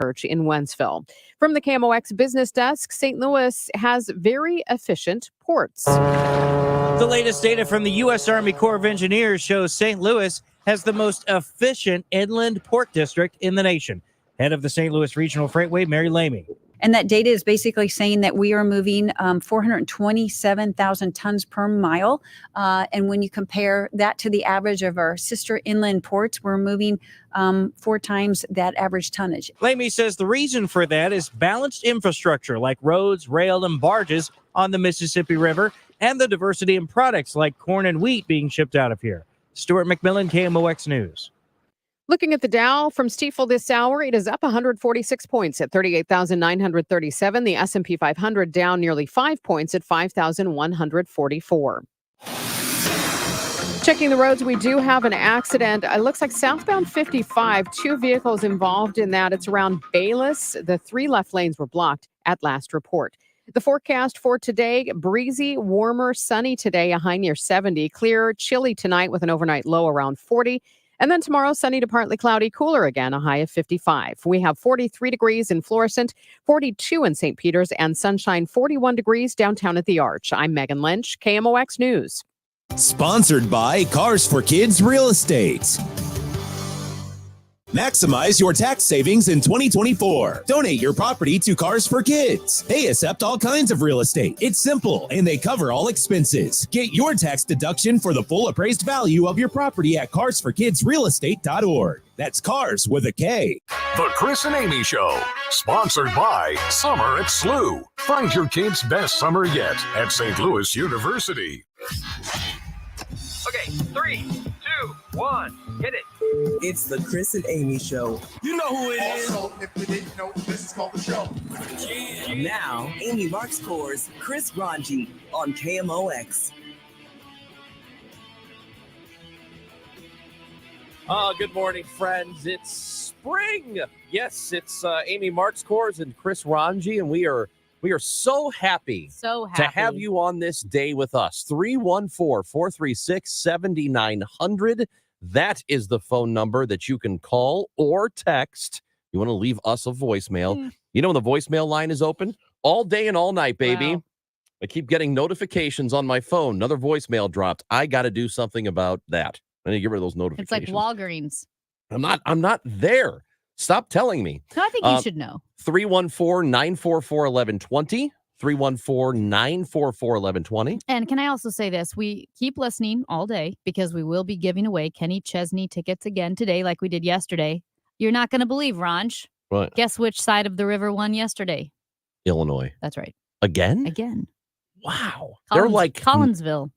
Church in Wentzville. From the KMOX business desk, St. Louis has very efficient ports. The latest data from the U.S. Army Corps of Engineers shows St. Louis has the most efficient inland port district in the nation. Head of the St. Louis Regional Freightway, Mary Lamey. And that data is basically saying that we are moving 427,000 tons per mile. And when you compare that to the average of our sister inland ports, we're moving 4 times that average tonnage. Lamey says the reason for that is balanced infrastructure like roads, rail, and barges on the Mississippi River, and the diversity in products like corn and wheat being shipped out of here. Stuart McMillan, KMOX News. Looking at the Dow from Stifel this hour, it is up 146 points at 38,937. The S&P 500 down nearly 5 points at 5,144. Checking the roads, we do have an accident. It looks like southbound 55, 2 vehicles involved in that. It's around Bayless. The 3 left lanes were blocked at last report. The forecast for today, breezy, warmer, sunny today, a high near 70. Clear, chilly tonight with an overnight low around 40. And then tomorrow, sunny to partly cloudy, cooler again, a high of 55. We have 43 degrees in Florissant, 42 in St. Peters, and sunshine 41 degrees downtown at the Arch. I'm Megan Lynch, KMOX News. Sponsored by Cars for Kids Real Estate. Maximize your tax savings in 2024. Donate your property to Cars for Kids. They accept all kinds of real estate. It's simple, and they cover all expenses. Get your tax deduction for the full appraised value of your property at carsforkidsrealestate.org. That's Cars with a K. The Chris and Amy Show, sponsored by Summer at SLU. Find your kids' best summer yet at St. Louis University. Okay, 3, 2, 1, hit it. It's the Chris and Amy Show. You know who it is. Also, if you didn't know, this is called the show. Now, Amy Marks scores Chris Ranji on KMOX. Good morning, friends. It's spring. Yes, it's Amy Marks Kors and Chris Ranji, and we are so happy to have you on this day with us. 314-436-7900. That is the phone number that you can call or text. You want to leave us a voicemail. You know when the voicemail line is open? All day and all night, baby. Wow. I keep getting notifications on my phone. Another voicemail dropped. I got to do something about that. I need to get rid of those notifications. It's like Walgreens. I'm not there. Stop telling me. No, I think you should know. 314-944-1120. 314-944-1120. And can I also say this? We keep listening all day because we will be giving away Kenny Chesney tickets again today like we did yesterday. You're not going to believe, Ranj. What? Guess which side of the river won yesterday? Illinois. That's right. Again? Wow. They're like Collinsville.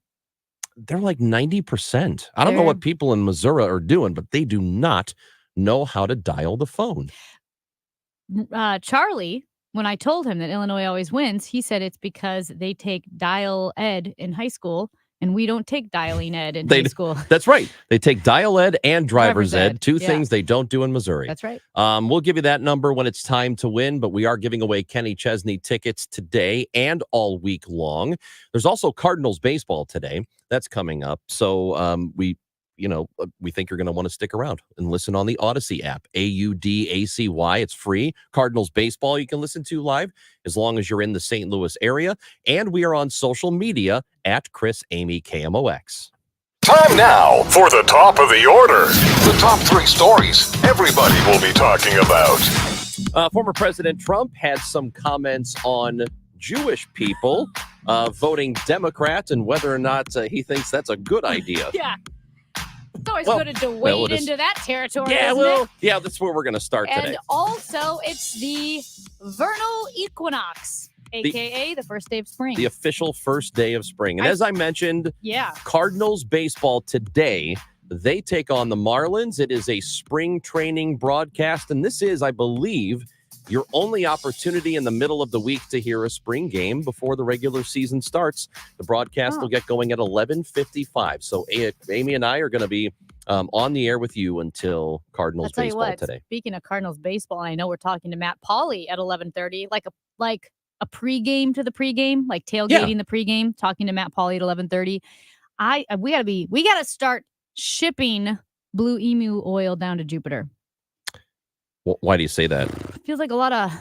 They're like 90%. I don't know what people in Missouri are doing, but they do not know how to dial the phone. Charlie, when I told him that Illinois always wins, he said it's because they take dial ed in high school, and we don't take dialing ed in high school. That's right. They take dial ed and driver's ed, two things they don't do in Missouri. That's right. We'll give you that number when it's time to win, but we are giving away Kenny Chesney tickets today and all week long. There's also Cardinals baseball today. That's coming up. So we think you're going to want to stick around and listen on the Odyssey app, AUDACY. It's free. Cardinals baseball you can listen to live as long as you're in the St. Louis area. And we are on social media at Chris Amy KMOX. Time now for the top of the order. The top 3 stories everybody will be talking about. Former President Trump had some comments on Jewish people voting Democrat and whether or not he thinks that's a good idea. Yeah. It's always good to wade into that territory, isn't it? Yeah, that's where we're going to start today. And also, it's the vernal equinox, a.k.a. the first day of spring. The official first day of spring. And as I mentioned, Cardinals baseball today, they take on the Marlins. It is a spring training broadcast, and this is, I believe, your only opportunity in the middle of the week to hear a spring game before the regular season starts. The broadcast will get going at 11:55. So Amy and I are going to be on the air with you until Cardinals baseball today. Speaking of Cardinals baseball, I know we're talking to Matt Pauley at 11:30, like a pregame to the pregame, like tailgating the pregame, talking to Matt Pauley at 11:30. We got to start shipping Blue Emu oil down to Jupiter. Why do you say that? Feels like a lot of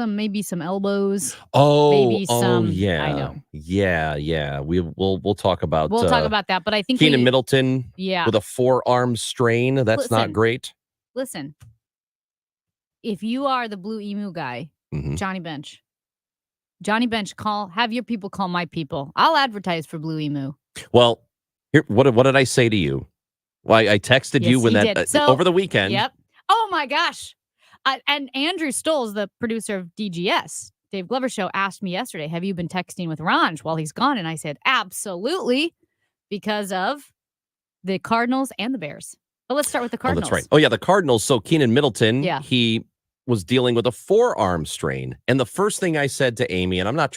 maybe some elbows. Oh, Maybe yeah. I know. Yeah. We'll talk about We'll talk about that, but I think Keenan Middleton yeah. with a forearm strain. That's not Listen. great. Listen, if you are the Blue Emu guy, Mhm. Johnny Bench, have your people call my people. I'll advertise for Blue Emu. Well, here, what did I say to you? Well, I texted you Yes, when you that did. So, over the weekend. Yep. Oh my gosh. And Andrew Stoles, the producer of DGS, Dave Glover Show, asked me yesterday, have you been texting with Ranj while he's gone? And I said, absolutely, because of the Cardinals and the Bears. But let's start with the Cardinals. Oh, that's right. Oh, yeah, the Cardinals. So Keenan Middleton, Yeah. he was dealing with a forearm strain. And the first thing I said to Amy, and I'm not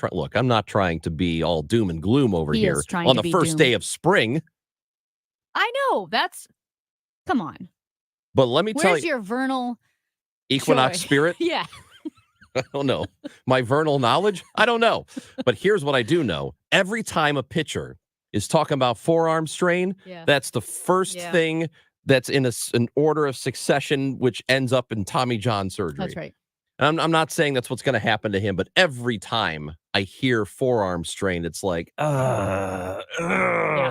trying to be all doom and gloom over He here is trying on to the be first doom. day of spring. I know. Come on. But let me tell Where's you, your vernal equinox joy? spirit. Yeah. I don't know. My vernal knowledge? I don't know. But here's what I do know. Every time a pitcher is talking about forearm strain, Yeah. that's the first Yeah. thing that's in an order of succession, which ends up in Tommy John surgery. That's right. And I'm not saying that's what's going to happen to him, but every time I hear forearm strain, it's like,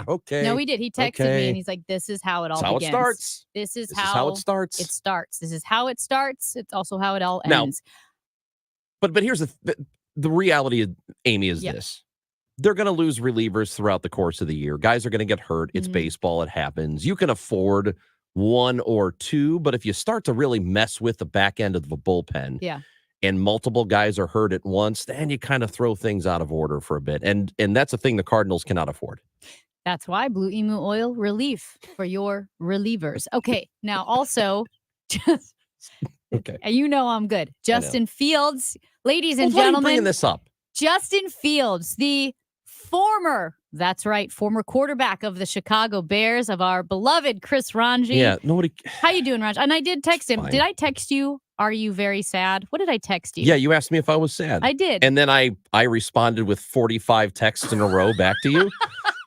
okay. No, he did. He texted me okay. and he's like, this is how it all That's how it begins. starts. This is This is how it starts. It starts. This is how it starts. It's also how it all Now, ends. But here's the reality of Amy is Yep. this. They're going to lose relievers throughout the course of the year. Guys are going to get hurt. It's Mhm. baseball. It happens. You can afford one or two, but if you start to really mess with the back end of the bullpen Yeah. and multiple guys are hurt at once, then you kind of throw things out of order for a bit. And that's a thing the Cardinals cannot afford. That's why Blue Emu Oil Relief for your relievers. Okay. Now, also, just, Okay. and you know I'm good. Justin Fields, ladies and Well, why are you gentlemen, bringing this up? Justin Fields, the former quarterback of the Chicago Bears, of our beloved Chris Ranji. Yeah, nobody. How you doing, Ranji? And I did text him. Fine. Did I text you? Are you very sad? What did I text you? Yeah, you asked me if I was sad. I did. And then I responded with 45 texts in a row back to you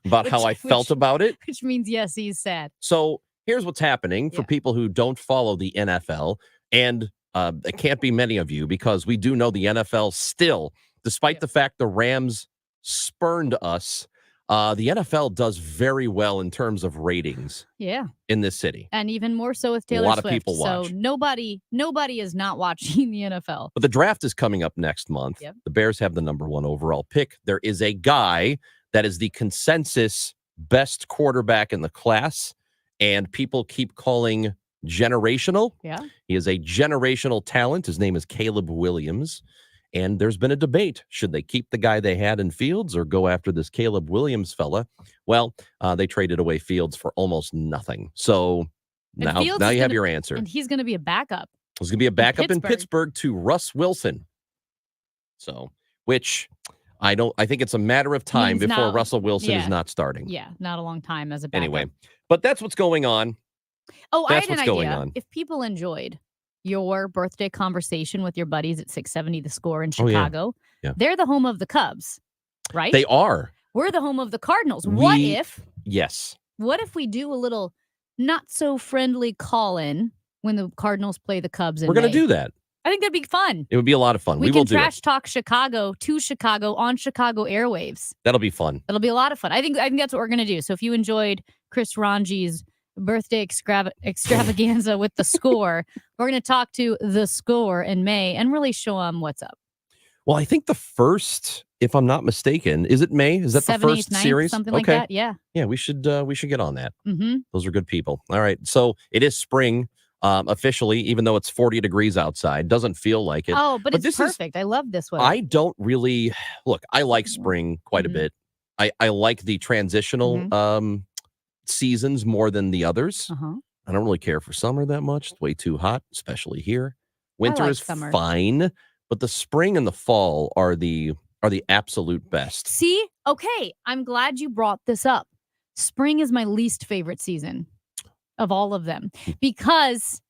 about how I felt about it. Which means, yes, he's sad. So here's what's happening for people who don't follow the NFL. And it can't be many of you, because we do know the NFL still, despite the fact the Rams spurned us, the NFL does very well in terms of ratings Yeah. in this city. And even more so with Taylor A lot Swift. of people watch. So nobody is not watching the NFL. But the draft is coming up next month. Yep. The Bears have the #1 overall pick. There is a guy that is the consensus best quarterback in the class, and people keep calling generational. Yeah. He is a generational talent. His name is Caleb Williams. And there's been a debate. Should they keep the guy they had in Fields or go after this Caleb Williams fella? Well, they traded away Fields for almost nothing. So And now Fields you is have gonna- your answer. And he's going to be a backup. There's going to be a backup in Pittsburgh. Pittsburgh to Russ Wilson. So, which I think it's a matter of time Means before now- Russell Wilson is yeah. not starting. Yeah. Not a long time as a backup. Anyway, but that's what's going on. Oh, I That's had an what's going idea. on. If people enjoyed your birthday conversation with your buddies at 670 The Score in Oh, yeah. Chicago, Yeah. they're the home of the Cubs, right? They are. We're the home of the Cardinals. What Yes. if we do a little not so friendly call in when the Cardinals play the Cubs in We're going May? to do that. I think that'd be fun. It would be a lot of fun. We will can do trash it. talk Chicago to Chicago on Chicago airwaves. That'll be fun. It'll be a lot of fun. I think that's what we're gonna do. So if you enjoyed Chris Ranji's birthday extravaganza with The Score, we're gonna talk to The Score in May and really show them what's up. Well, I think the first, if I'm not mistaken, is it May? Is that 7th, the first 8th, 9th, series? something like that. Yeah. Yeah, we should get on that. Mm-hmm. Those are good people. All right. So it is spring officially, even though it's 40 degrees outside. Doesn't feel like it. Oh, but it's this is- perfect. I love this weather. I don't really look. I like spring quite a Mhm. bit. I like the transitional Mhm. seasons more than the others. Uh-huh. I don't really care for summer that much. It's way too hot, especially here. Winter like is summer. fine, but the spring and the fall are the absolute best. See, okay, I'm glad you brought this up. Spring is my least favorite season of all of them because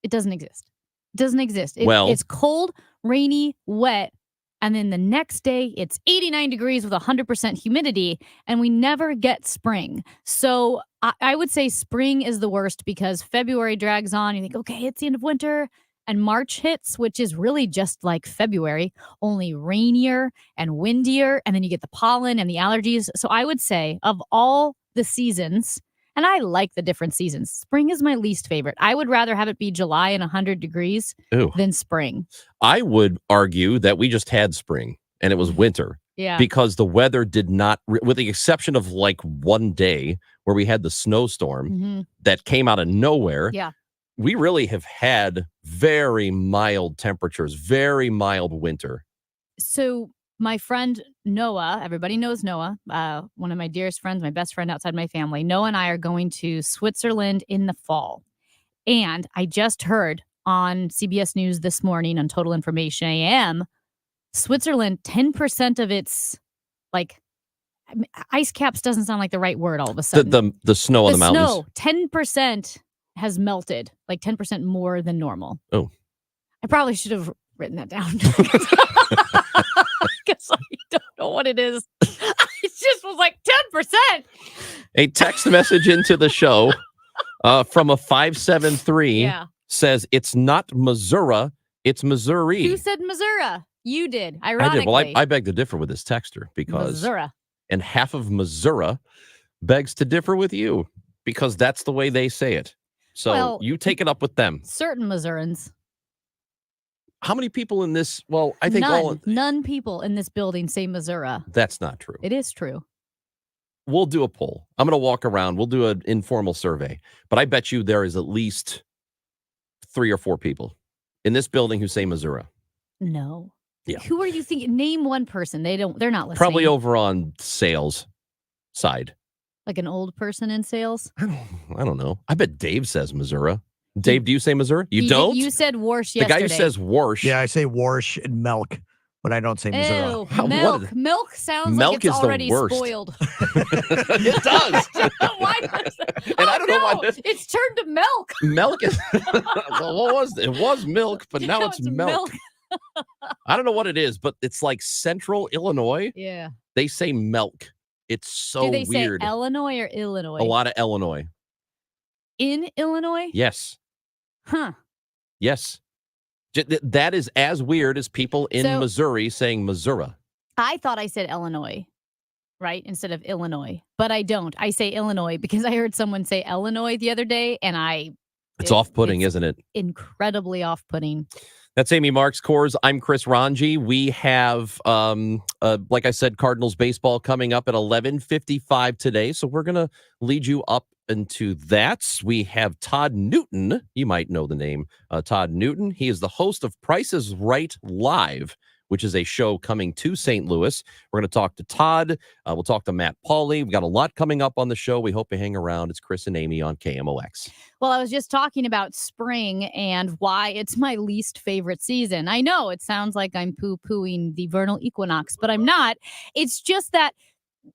it doesn't exist. It doesn't exist. It's cold, rainy, wet, and then the next day it's 89 degrees with 100% humidity, and we never get spring. So I would say spring is the worst because February drags on. You think, okay, it's the end of winter. And March hits, which is really just like February, only rainier and windier. And then you get the pollen and the allergies. So I would say of all the seasons, and I like the different seasons, spring is my least favorite. I would rather have it be July and 100 degrees than spring. I would argue that we just had spring and it was winter. Yeah. Because the weather did not, with the exception of like one day where we had the snowstorm that came out of nowhere. Yeah. We really have had very mild temperatures, very mild winter. So my friend Noah, everybody knows Noah, one of my dearest friends, my best friend outside my family. Noah and I are going to Switzerland in the fall. And I just heard on CBS News this morning on Total Information AM, Switzerland, 10% of its ice caps doesn't sound like the right word all of a sudden. The snow on the mountains. 10% has melted, like 10% more than normal. Oh. I probably should have written that down. Because I don't know what it is. It just was like 10%. A text message into the show from a 573 says it's not Missouri, it's Missouri. Who said Missouri? You did, ironically. I did. Well, I beg to differ with this texter because Missouri. And half of Missouri begs to differ with you because that's the way they say it. So you take it up with them. Certain Missourians. How many people in this? Well, I think none people in this building say Missouri. That's not true. It is true. We'll do a poll. I'm going to walk around. We'll do an informal survey. But I bet you there is at least 3 or 4 people in this building who say Missouri. No. Yeah. Who are you thinking? Name one person. They're not listening. Probably over on sales side. Like an old person in sales? I don't know. I bet Dave says Missouri. Dave, do you say Missouri? You don't? You said Warsh yesterday. The guy who says Warsh. Yeah, I say Warsh and milk, but I don't say Missouri. Ew, milk. Milk sounds milk like it's is already the worst. spoiled. It does. Why does that? And I don't know why it's turned to milk. Milk is well, what was it? It was milk, but now it's milk. I don't know what it is, but it's like Central Illinois. Yeah. They say milk. It's so weird. Do they weird. say Illinois or Illinois? A lot of Illinois. In Illinois? Yes. Huh. Yes. That is as weird as people in Missouri saying Missouri. I thought I said Illinois, right? Instead of Illinois. But I don't. I say Illinois because I heard someone say Illinois the other day and it's off-putting, isn't it? Incredibly off-putting. That's Amy Marks Coors. I'm Chris Ranji. We have, like I said, Cardinals baseball coming up at 11:55 today. So we're going to lead you up into that. We have Todd Newton. You might know the name Todd Newton. He is the host of Price is Right Live, which is a show coming to St. Louis. We're going to talk to Todd. We'll talk to Matt Pauley. We've got a lot coming up on the show. We hope you hang around. It's Chris and Amy on KMOX. Well, I was just talking about spring and why it's my least favorite season. I know it sounds like I'm poo-pooing the vernal equinox, but I'm not. It's just that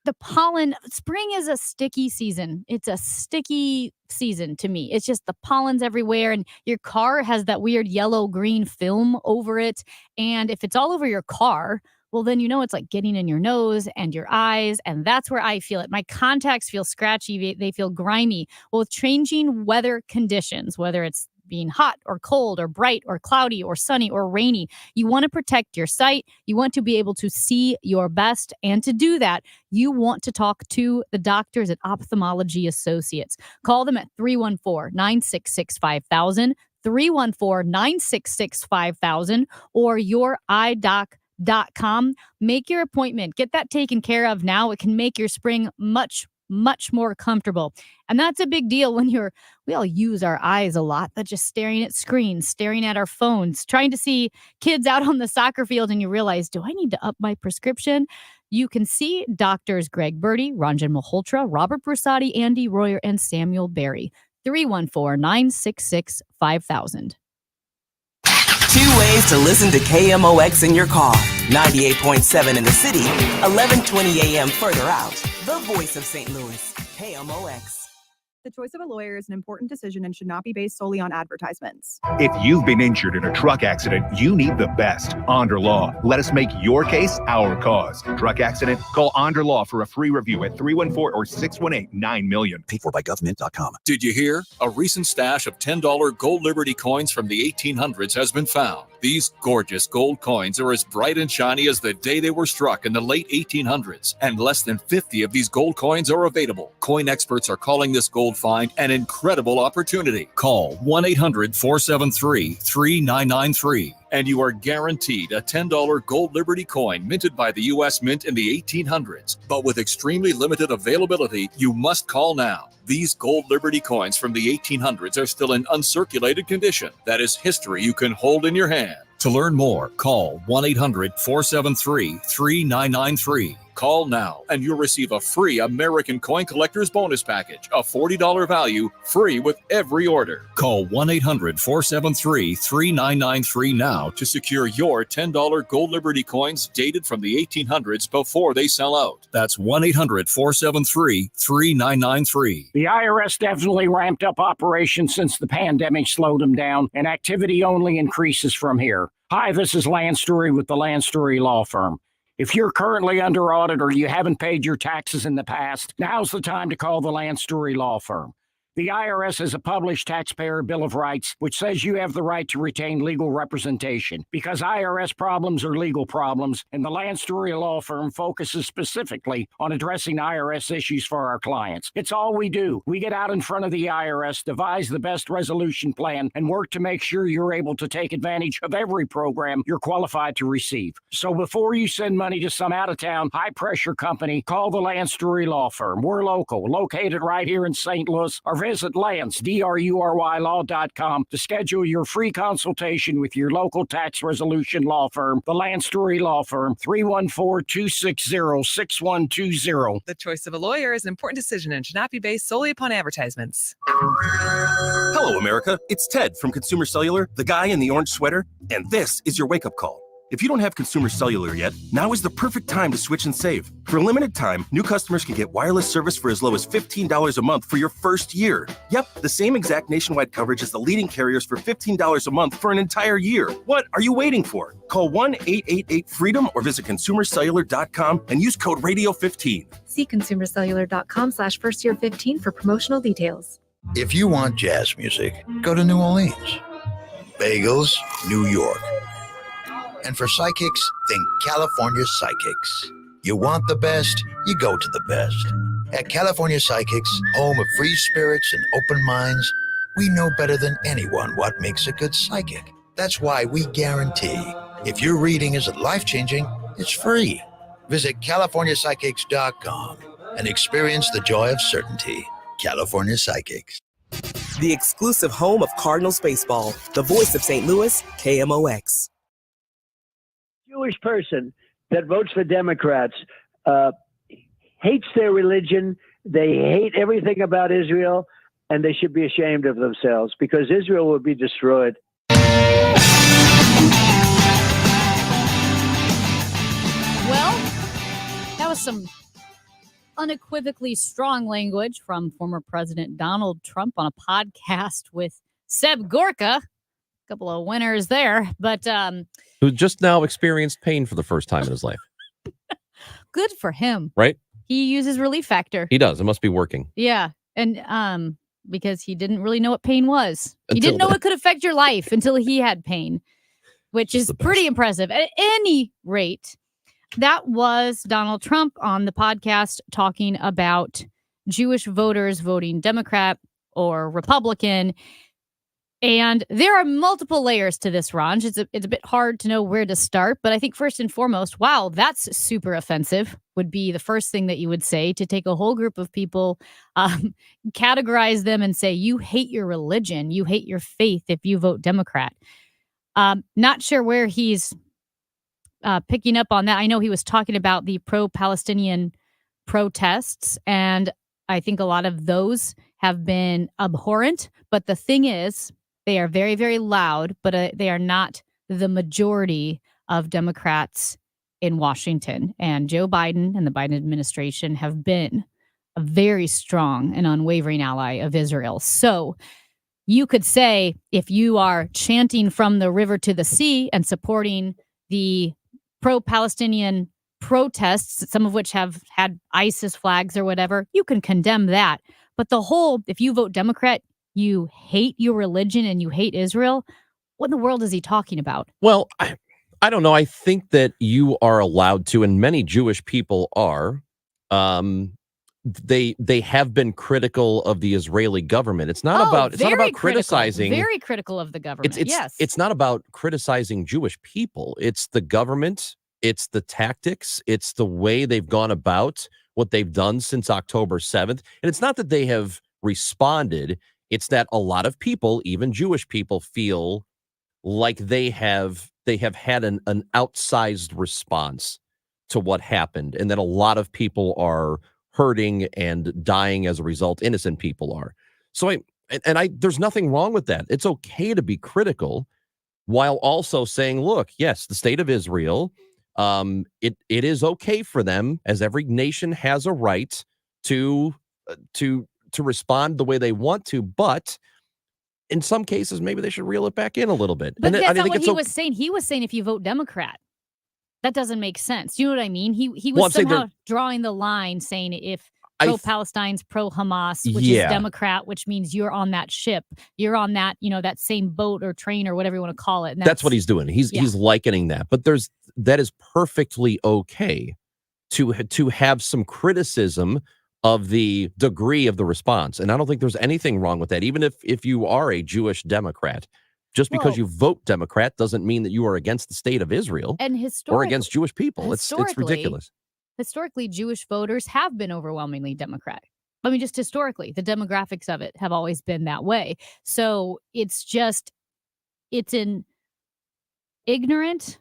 the pollen, spring is a sticky season. It's a sticky season to me. It's just the pollen's everywhere and your car has that weird yellow-green film over it. And if it's all over your car, well, then it's like getting in your nose and your eyes. And that's where I feel it. My contacts feel scratchy. They feel grimy. Well, with changing weather conditions, whether it's being hot or cold or bright or cloudy or sunny or rainy, you want to protect your sight. You want to be able to see your best. And to do that, you want to talk to the doctors at Ophthalmology Associates. Call them at 314-966-5000, 314-966-5000, or yourEyeDoc.com. Make your appointment. Get that taken care of now. It can make your spring much more comfortable. And that's a big deal when we all use our eyes a lot. That's just staring at screens, staring at our phones, trying to see kids out on the soccer field, and you realize, do I need to up my prescription? You can see doctors Greg Birdie, Ranjan Malhotra, Robert Brusati, Andy Royer, and Samuel Berry. 314-966-5000. 2 ways to listen to KMOX in your car. 98.7 in the city, 11:20 a.m. further out. The voice of St. Louis, KMOX. The choice of a lawyer is an important decision and should not be based solely on advertisements. If you've been injured in a truck accident, you need the best. Onder Law. Let us make your case our cause. Truck accident? Call Onder Law for a free review at 314 or 618-9000000. Paid for by government.com. Did you hear? A recent stash of $10 Gold Liberty coins from the 1800s has been found. These gorgeous gold coins are as bright and shiny as the day they were struck in the late 1800s, and less than 50 of these gold coins are available. Coin experts are calling this gold find an incredible opportunity. Call 1-800-473-3993. And you are guaranteed a $10 Gold Liberty coin minted by the U.S. Mint in the 1800s. But with extremely limited availability, you must call now. These Gold Liberty coins from the 1800s are still in uncirculated condition. That is history you can hold in your hand. To learn more, call 1-800-473-3993. Call now and you'll receive a free American Coin Collector's Bonus Package, a $40 value, free with every order. Call 1-800-473-3993 now to secure your $10 Gold Liberty coins dated from the 1800s before they sell out. That's 1-800-473-3993. The IRS definitely ramped up operations since the pandemic slowed them down, and activity only increases from here. Hi, this is Lance Story with the Lance Story Law Firm. If you're currently under audit or you haven't paid your taxes in the past, now's the time to call the Lance Story Law Firm. The IRS has a published Taxpayer Bill of Rights, which says you have the right to retain legal representation because IRS problems are legal problems, and the Lance Story Law Firm focuses specifically on addressing IRS issues for our clients. It's all we do. We get out in front of the IRS, devise the best resolution plan, and work to make sure you're able to take advantage of every program you're qualified to receive. So before you send money to some out-of-town, high-pressure company, call the Lance Story Law Firm. We're local, located right here in St. Louis, or visit Lance, DRURYlaw.com to schedule your free consultation with your local tax resolution law firm, the Lance Story Law Firm, 314-260-6120. The choice of a lawyer is an important decision and should not be based solely upon advertisements. Hello, America. It's Ted from Consumer Cellular, the guy in the orange sweater, and this is your wake-up call. If you don't have Consumer Cellular yet, now is the perfect time to switch and save. For a limited time, new customers can get wireless service for as low as $15 a month for your first year. Yep, the same exact nationwide coverage as the leading carriers for $15 a month for an entire year. What are you waiting for? Call 1-888-FREEDOM or visit consumercellular.com and use code RADIO15. See consumercellular.com/firstyear15 for promotional details. If you want jazz music, go to New Orleans. Bagels, New York. And for psychics, think California Psychics. You want the best, you go to the best. At California Psychics, home of free spirits and open minds, we know better than anyone what makes a good psychic. That's why we guarantee, if your reading isn't life-changing, it's free. Visit CaliforniaPsychics.com and experience the joy of certainty. California Psychics. The exclusive home of Cardinals baseball, the voice of St. Louis, KMOX. Jewish person that votes for Democrats hates their religion. They hate everything about Israel, and they should be ashamed of themselves because Israel will be destroyed. Well, that was some unequivocally strong language from former President Donald Trump on a podcast with Seb Gorka. A couple of winners there, but who just now experienced pain for the first time in his life. Good for him. Right? He uses Relief Factor. He does. It must be working. Yeah. And because he didn't really know what pain was. He didn't know it could affect your life until he had pain, which is pretty impressive. At any rate, that was Donald Trump on the podcast talking about Jewish voters voting Democrat or Republican. And there are multiple layers to this, Ranj. It's a bit hard to know where to start, but I think first and foremost, wow, that's super offensive would be the first thing that you would say, to take a whole group of people, categorize them and say, you hate your religion, you hate your faith if you vote Democrat. Not sure where he's picking up on that. I know he was talking about the pro-Palestinian protests, and I think a lot of those have been abhorrent, but the thing is, they are very, very loud, but they are not the majority of Democrats in Washington. And Joe Biden and the Biden administration have been a very strong and unwavering ally of Israel. So you could say, if you are chanting from the river to the sea and supporting the pro-Palestinian protests, some of which have had ISIS flags or whatever, you can condemn that. But if you vote Democrat, you hate your religion and you hate Israel, what in the world is he talking about? Well, I don't know. I think that you are allowed to, and many Jewish people are. They have been critical of the Israeli government. It's not about criticizing. Very critical of the government. It's not about criticizing Jewish people. It's the government. It's the tactics. It's the way they've gone about what they've done since October 7th. And it's not that they have responded. It's that a lot of people, even Jewish people, feel like they have had an outsized response to what happened, and that a lot of people are hurting and dying as a result. Innocent people are. So there's nothing wrong with that. It's okay to be critical while also saying, look, yes, the state of Israel, it is okay for them, as every nation has a right to respond the way they want to, but in some cases, maybe they should reel it back in a little bit. But that's not what he was saying. He was saying if you vote Democrat. That doesn't make sense. You know what I mean? He was somehow drawing the line, saying if pro-Palestine's pro-Hamas, which is Democrat, which means you're on that ship, you're on that, that same boat or train or whatever you want to call it. And that's what he's doing. He's likening that. But that is perfectly okay to have some criticism of the degree of the response. And I don't think there's anything wrong with that. Even if you are a Jewish Democrat, just because you vote Democrat doesn't mean that you are against the state of Israel or against Jewish people. It's ridiculous. Historically, Jewish voters have been overwhelmingly Democratic. I mean, just historically, the demographics of it have always been that way. So it's an ignorant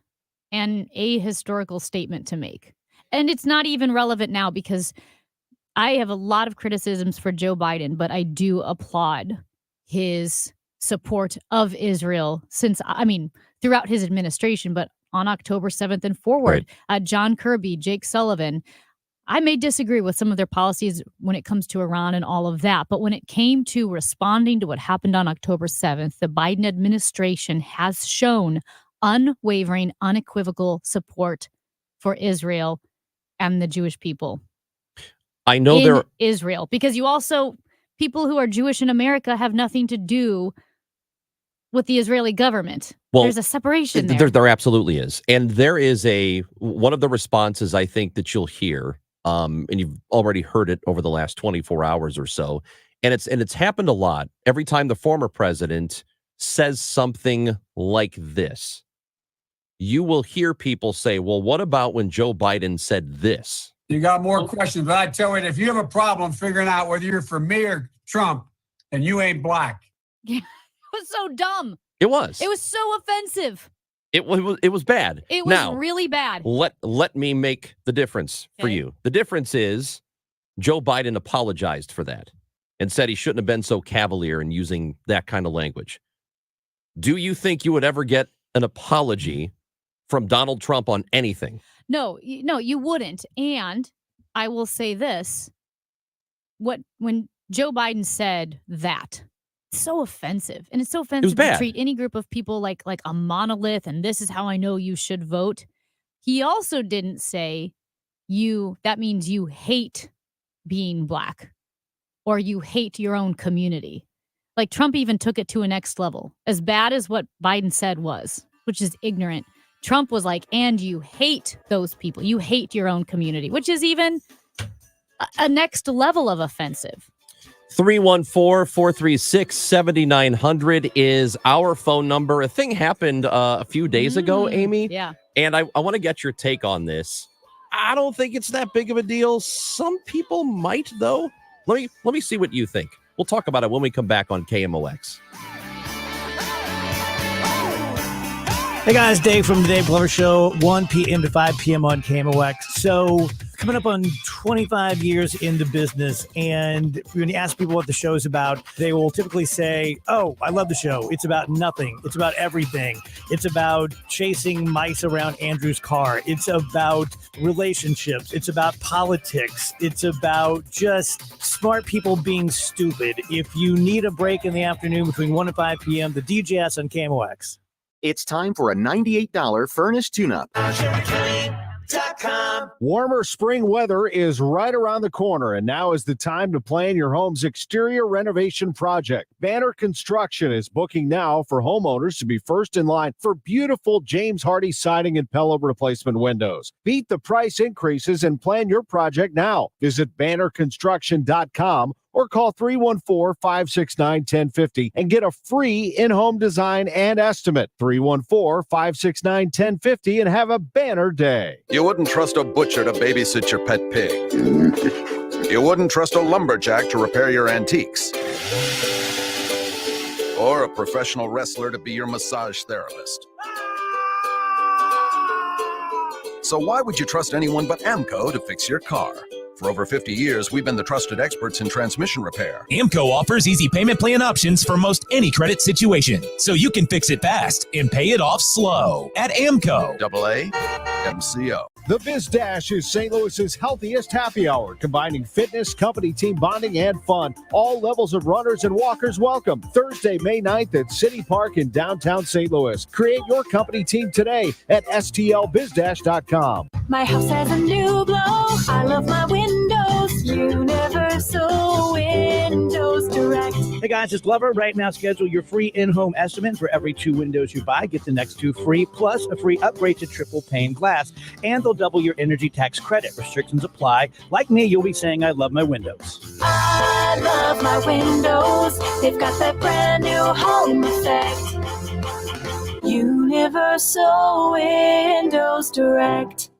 and ahistorical statement to make. And it's not even relevant now because I have a lot of criticisms for Joe Biden, but I do applaud his support of Israel throughout his administration, but on October 7th and forward. Right. John Kirby, Jake Sullivan, I may disagree with some of their policies when it comes to Iran and all of that, but when it came to responding to what happened on October 7th, the Biden administration has shown unwavering, unequivocal support for Israel and the Jewish people. I know Israel, because people who are Jewish in America have nothing to do with the Israeli government. Well, there's a separation there. There absolutely is. And there is one of the responses I think that you'll hear, and you've already heard it over the last 24 hours or so, and it's happened a lot. Every time the former president says something like this, you will hear people say, well, what about when Joe Biden said this? You got more questions, but I tell you, if you have a problem figuring out whether you're for me or Trump, then you ain't black. Yeah. It was so dumb. It was. It was so offensive. It was bad. It was really bad. Let me make the difference for you. The difference is Joe Biden apologized for that and said he shouldn't have been so cavalier in using that kind of language. Do you think you would ever get an apology from Donald Trump on anything? No, you wouldn't. And I will say this. When Joe Biden said that, it's so offensive. And it's so offensive to treat any group of people like a monolith and this is how I know you should vote. He also didn't say that means you hate being black or you hate your own community. Like Trump even took it to a next level. As bad as what Biden said was, which is ignorant. Trump was like, and you hate those people. You hate your own community, which is even a next level of offensive. 314-436-7900 is our phone number. A thing happened a few days ago, Amy. Yeah. And I want to get your take on this. I don't think it's that big of a deal. Some people might, though. Let me see what you think. We'll talk about it when we come back on KMOX. Hey guys, Dave from the Dave Glover Show, 1 p.m. to 5 p.m. on KMOX. So coming up on 25 years in the business, and when you ask people what the show's about, they will typically say, oh, I love the show. It's about nothing. It's about everything. It's about chasing mice around Andrew's car. It's about relationships. It's about politics. It's about just smart people being stupid. If you need a break in the afternoon between 1 and 5 p.m., the DJS on KMOX. It's time for a $98 furnace tune-up. Warmer spring weather is right around the corner, and now is the time to plan your home's exterior renovation project. Banner Construction is booking now for homeowners to be first in line for beautiful James Hardie siding and Pella replacement windows. Beat the price increases and plan your project now. Visit bannerconstruction.com or call 314-569-1050 and get a free in-home design and estimate. 314-569-1050 and have a banner day. You wouldn't trust a butcher to babysit your pet pig. You wouldn't trust a lumberjack to repair your antiques. Or a professional wrestler to be your massage therapist. So why would you trust anyone but AMCO to fix your car? For over 50 years, we've been the trusted experts in transmission repair. AMCO offers easy payment plan options for most any credit situation, so you can fix it fast and pay it off slow at AMCO. AA MCO. The Biz Dash is St. Louis's healthiest happy hour, combining fitness, company team bonding, and fun. All levels of runners and walkers welcome. Thursday, May 9th at City Park in downtown St. Louis. Create your company team today at stlbizdash.com. My house has a new glow. I love my windows. Universal Windows Direct. Hey guys, it's Glover. Right now, schedule your free in-home estimate for every 2 windows you buy. Get the next 2 free, plus a free upgrade to triple pane glass. And they'll double your energy tax credit. Restrictions apply. Like me, you'll be saying, I love my windows. I love my windows. They've got that brand new home effect. Universal Windows Direct.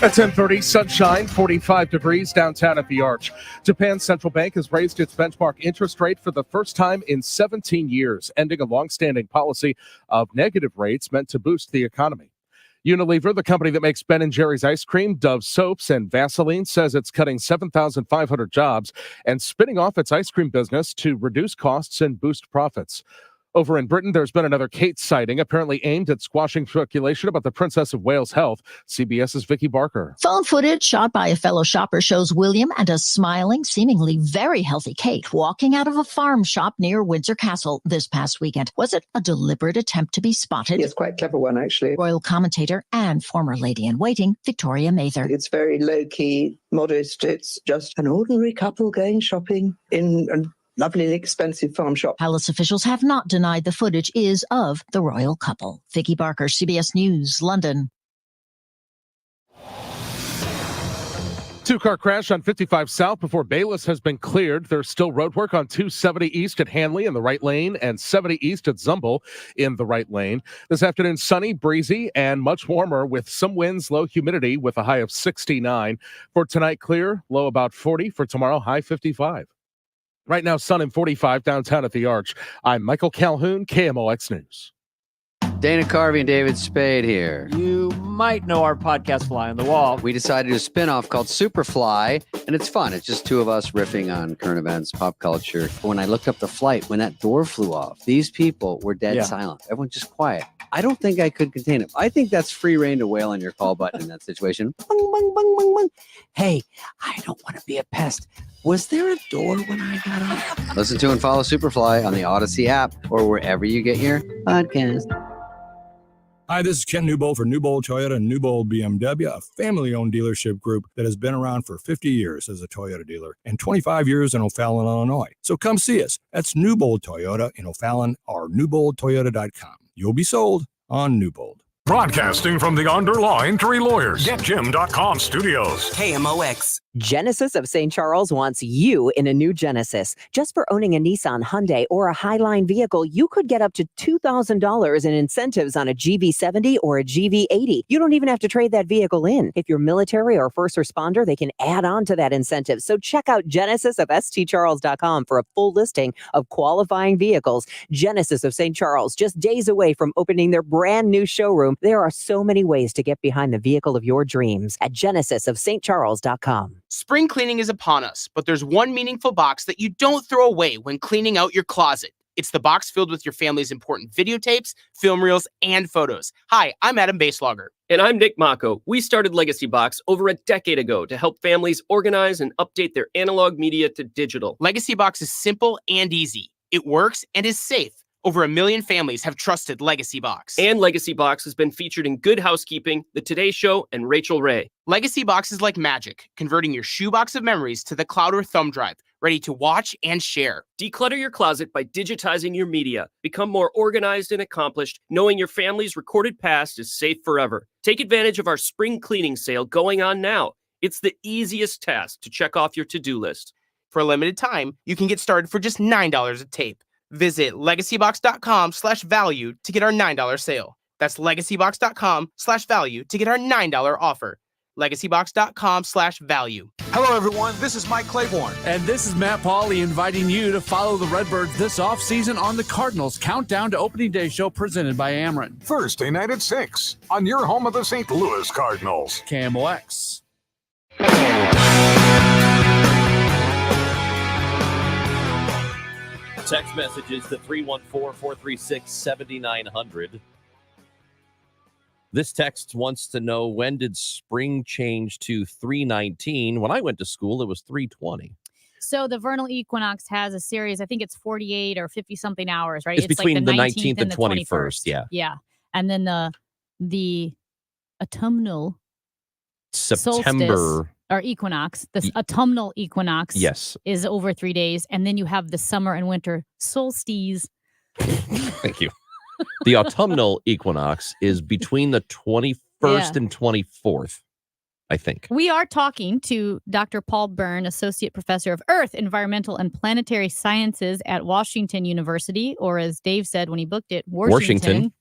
At 10:30, sunshine, 45 degrees downtown at the Arch. Japan's central bank has raised its benchmark interest rate for the first time in 17 years, ending a longstanding policy of negative rates meant to boost the economy. Unilever, the company that makes Ben & Jerry's ice cream, Dove soaps, and Vaseline, says it's cutting 7,500 jobs and spinning off its ice cream business to reduce costs and boost profits. Over in Britain, there's been another Kate sighting, apparently aimed at squashing speculation about the Princess of Wales' health. CBS's Vicky Barker. Phone footage shot by a fellow shopper shows William and a smiling, seemingly very healthy Kate walking out of a farm shop near Windsor Castle this past weekend. Was it a deliberate attempt to be spotted? Yes, quite a clever one, actually. Royal commentator and former lady-in-waiting, Victoria Mather. It's very low-key, modest. It's just an ordinary couple going shopping in a lovely expensive farm shop. Palace officials have not denied the footage is of the royal couple. Vicky Barker, CBS News, London. 2-car crash on 55 South before Bayless has been cleared. There's still roadwork on 270 East at Hanley in the right lane and 70 East at Zumble in the right lane. This afternoon, sunny, breezy, and much warmer with some winds, low humidity with a high of 69. For tonight, clear, low about 40. For tomorrow, high 55. Right now, sun and 45 downtown at the Arch. I'm Michael Calhoun, KMOX News. Dana Carvey and David Spade here. You might know our podcast Fly on the Wall. We decided to do a spinoff called Superfly, and it's fun. It's just two of us riffing on current events, pop culture. When I looked up the flight, when that door flew off, these people were dead silent. Everyone just quiet. I don't think I could contain it. I think that's free reign to wail on your call button in that situation. Bung, bung, bung, bung, bung. Hey, I don't want to be a pest. Was there a door when I got up? Listen to and follow Superfly on the Odyssey app or wherever you get your podcast. Hi, this is Ken Newbold for Newbold Toyota and Newbold BMW, a family-owned dealership group that has been around for 50 years as a Toyota dealer and 25 years in O'Fallon, Illinois. So come see us. That's Newbold Toyota in O'Fallon or newboldtoyota.com. You'll be sold on Newbold. Broadcasting from the Underline Three Lawyers. GetJim.com studios. KMOX. Genesis of St. Charles wants you in a new Genesis. Just for owning a Nissan, Hyundai, or a Highline vehicle, you could get up to $2,000 in incentives on a GV70 or a GV80. You don't even have to trade that vehicle in. If you're military or first responder, they can add on to that incentive. So check out genesisofstcharles.com for a full listing of qualifying vehicles. Genesis of St. Charles, just days away from opening their brand new showroom showroom, there are so many ways to get behind the vehicle of your dreams at genesisofstcharles.com. Spring cleaning is upon us, but there's one meaningful box that you don't throw away when cleaning out your closet. It's the box filled with your family's important videotapes, film reels, and photos. Hi, I'm Adam Baselogger. And I'm Nick Mako. We started Legacy Box over a decade ago to help families organize and update their analog media to digital. Legacy Box is simple and easy. It works and is safe. Over 1 million families have trusted Legacy Box. And Legacy Box has been featured in Good Housekeeping, The Today Show, and Rachel Ray. Legacy Box is like magic, converting your shoebox of memories to the cloud or thumb drive, ready to watch and share. Declutter your closet by digitizing your media. Become more organized and accomplished, knowing your family's recorded past is safe forever. Take advantage of our spring cleaning sale going on now. It's the easiest task to check off your to-do list. For a limited time, you can get started for just $9 a tape. Visit legacybox.com/value to get our $9 sale. That's legacybox.com/value to get our $9 offer. legacybox.com/value. Hello, everyone. This is Mike Claiborne. And this is Matt Pauley inviting you to follow the Redbirds this offseason on the Cardinals Countdown to Opening Day show presented by Ameren. Thursday night at 6 on your home of the St. Louis Cardinals. KMOX. Text messages to 314-436-7900. This text wants to know, when did spring change to 319? When I went to school, it was 320. So the vernal equinox has a series, I think it's 48 or 50-something hours, right? It's between like the 19th and 21st, yeah. Yeah. And then the autumnal September solstice, or equinox, the autumnal equinox yes. is over 3 days. And then you have the summer and winter solstice. Thank you. The autumnal equinox is between the 21st and 24th, I think. We are talking to Dr. Paul Byrne, Associate Professor of Earth, Environmental, and Planetary Sciences at Washington University, or as Dave said when he booked it, Washington.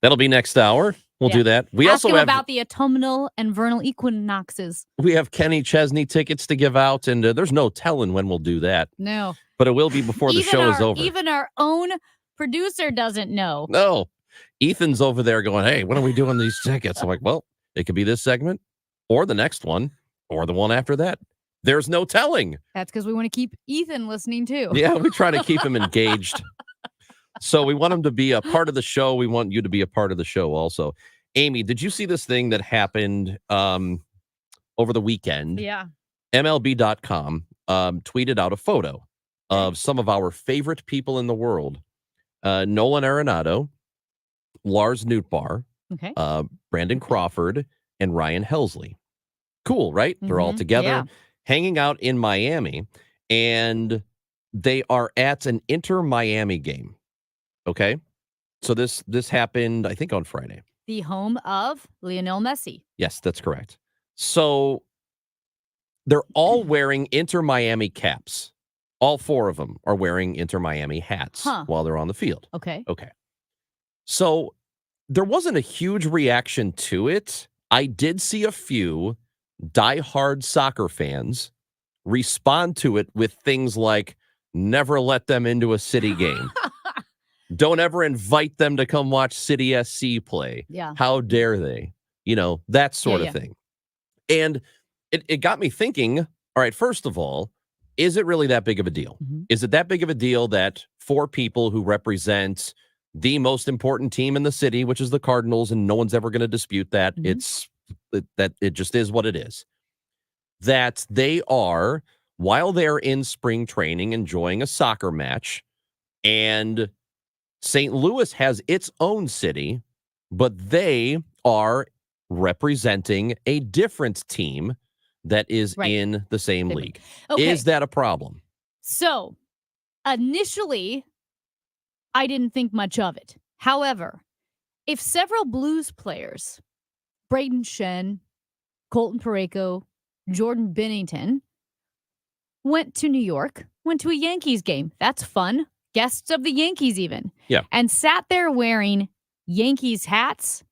That'll be next hour. We'll do that. We Ask also him have about the autumnal and vernal equinoxes. We have Kenny Chesney tickets to give out, and there's no telling when we'll do that. No. But it will be before the show is over. Even our own producer doesn't know. No. Ethan's over there going, hey, when are we doing these tickets? I'm like, well, it could be this segment or the next one or the one after that. There's no telling. That's because we want to keep Ethan listening too. Yeah, we try to keep him engaged. So we want him to be a part of the show. We want you to be a part of the show also. Amy, did you see this thing that happened over the weekend? Yeah. MLB.com tweeted out a photo of some of our favorite people in the world. Nolan Arenado, Lars Nootbaar, Brandon Crawford, and Ryan Helsley. Cool, right? They're all together hanging out in Miami, and they are at an Inter-Miami game. Okay? So this happened, I think, on Friday. The home of Lionel Messi. Yes, that's correct. So they're all wearing Inter-Miami caps. All four of them are wearing Inter-Miami hats while they're on the field. Okay. So there wasn't a huge reaction to it. I did see a few diehard soccer fans respond to it with things like, never let them into a City game. Don't ever invite them to come watch City SC play. Yeah. How dare they? You know, that sort of thing. And it got me thinking, all right, first of all, is it really that big of a deal? Is it that big of a deal that four people who represent the most important team in the city, which is the Cardinals, and no one's ever going to dispute that, it just is what it is, that they are, while they're in spring training, enjoying a soccer match, and St. Louis has its own city, but they are representing a different team that is in the same league. Okay. Is that a problem? So initially, I didn't think much of it. However, if several Blues players, Braden Shen, Colton Parayko, Jordan Binnington, went to New York, went to a Yankees game, that's fun. Guests of the Yankees even. Yeah. And sat there wearing Yankees hats,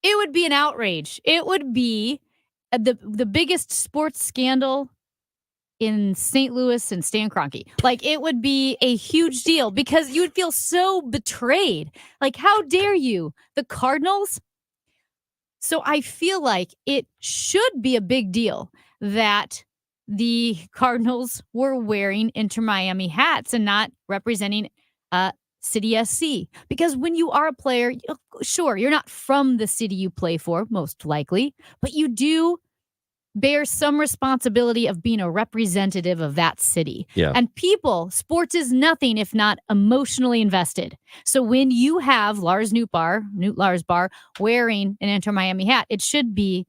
it would be an outrage. It would be the biggest sports scandal in St. Louis and Stan Kroenke. Like, it would be a huge deal because you would feel so betrayed. Like, how dare you? The Cardinals? So I feel like it should be a big deal that the Cardinals were wearing Inter Miami hats and not representing City SC. Because when you are a player, sure, you're not from the city you play for, most likely, but you do bear some responsibility of being a representative of that city. Yeah. And sports is nothing if not emotionally invested. So when you have Knut Lars Bar, wearing an Inter Miami hat, it should be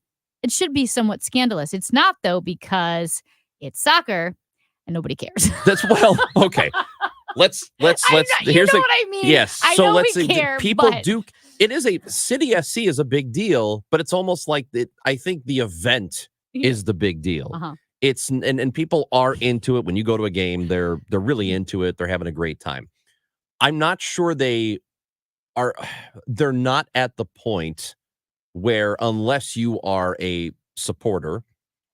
somewhat scandalous. It's not, though, because it's soccer and nobody cares. That's okay. Let's here's what I mean. Yes. I So know let's we care, people but... do. It is a City SC is a big deal, but it's almost like I think the event is the big deal. Uh-huh. It's and people are into it. When you go to a game, they're really into it. They're having a great time. I'm not sure they're not at the point where, unless you are a supporter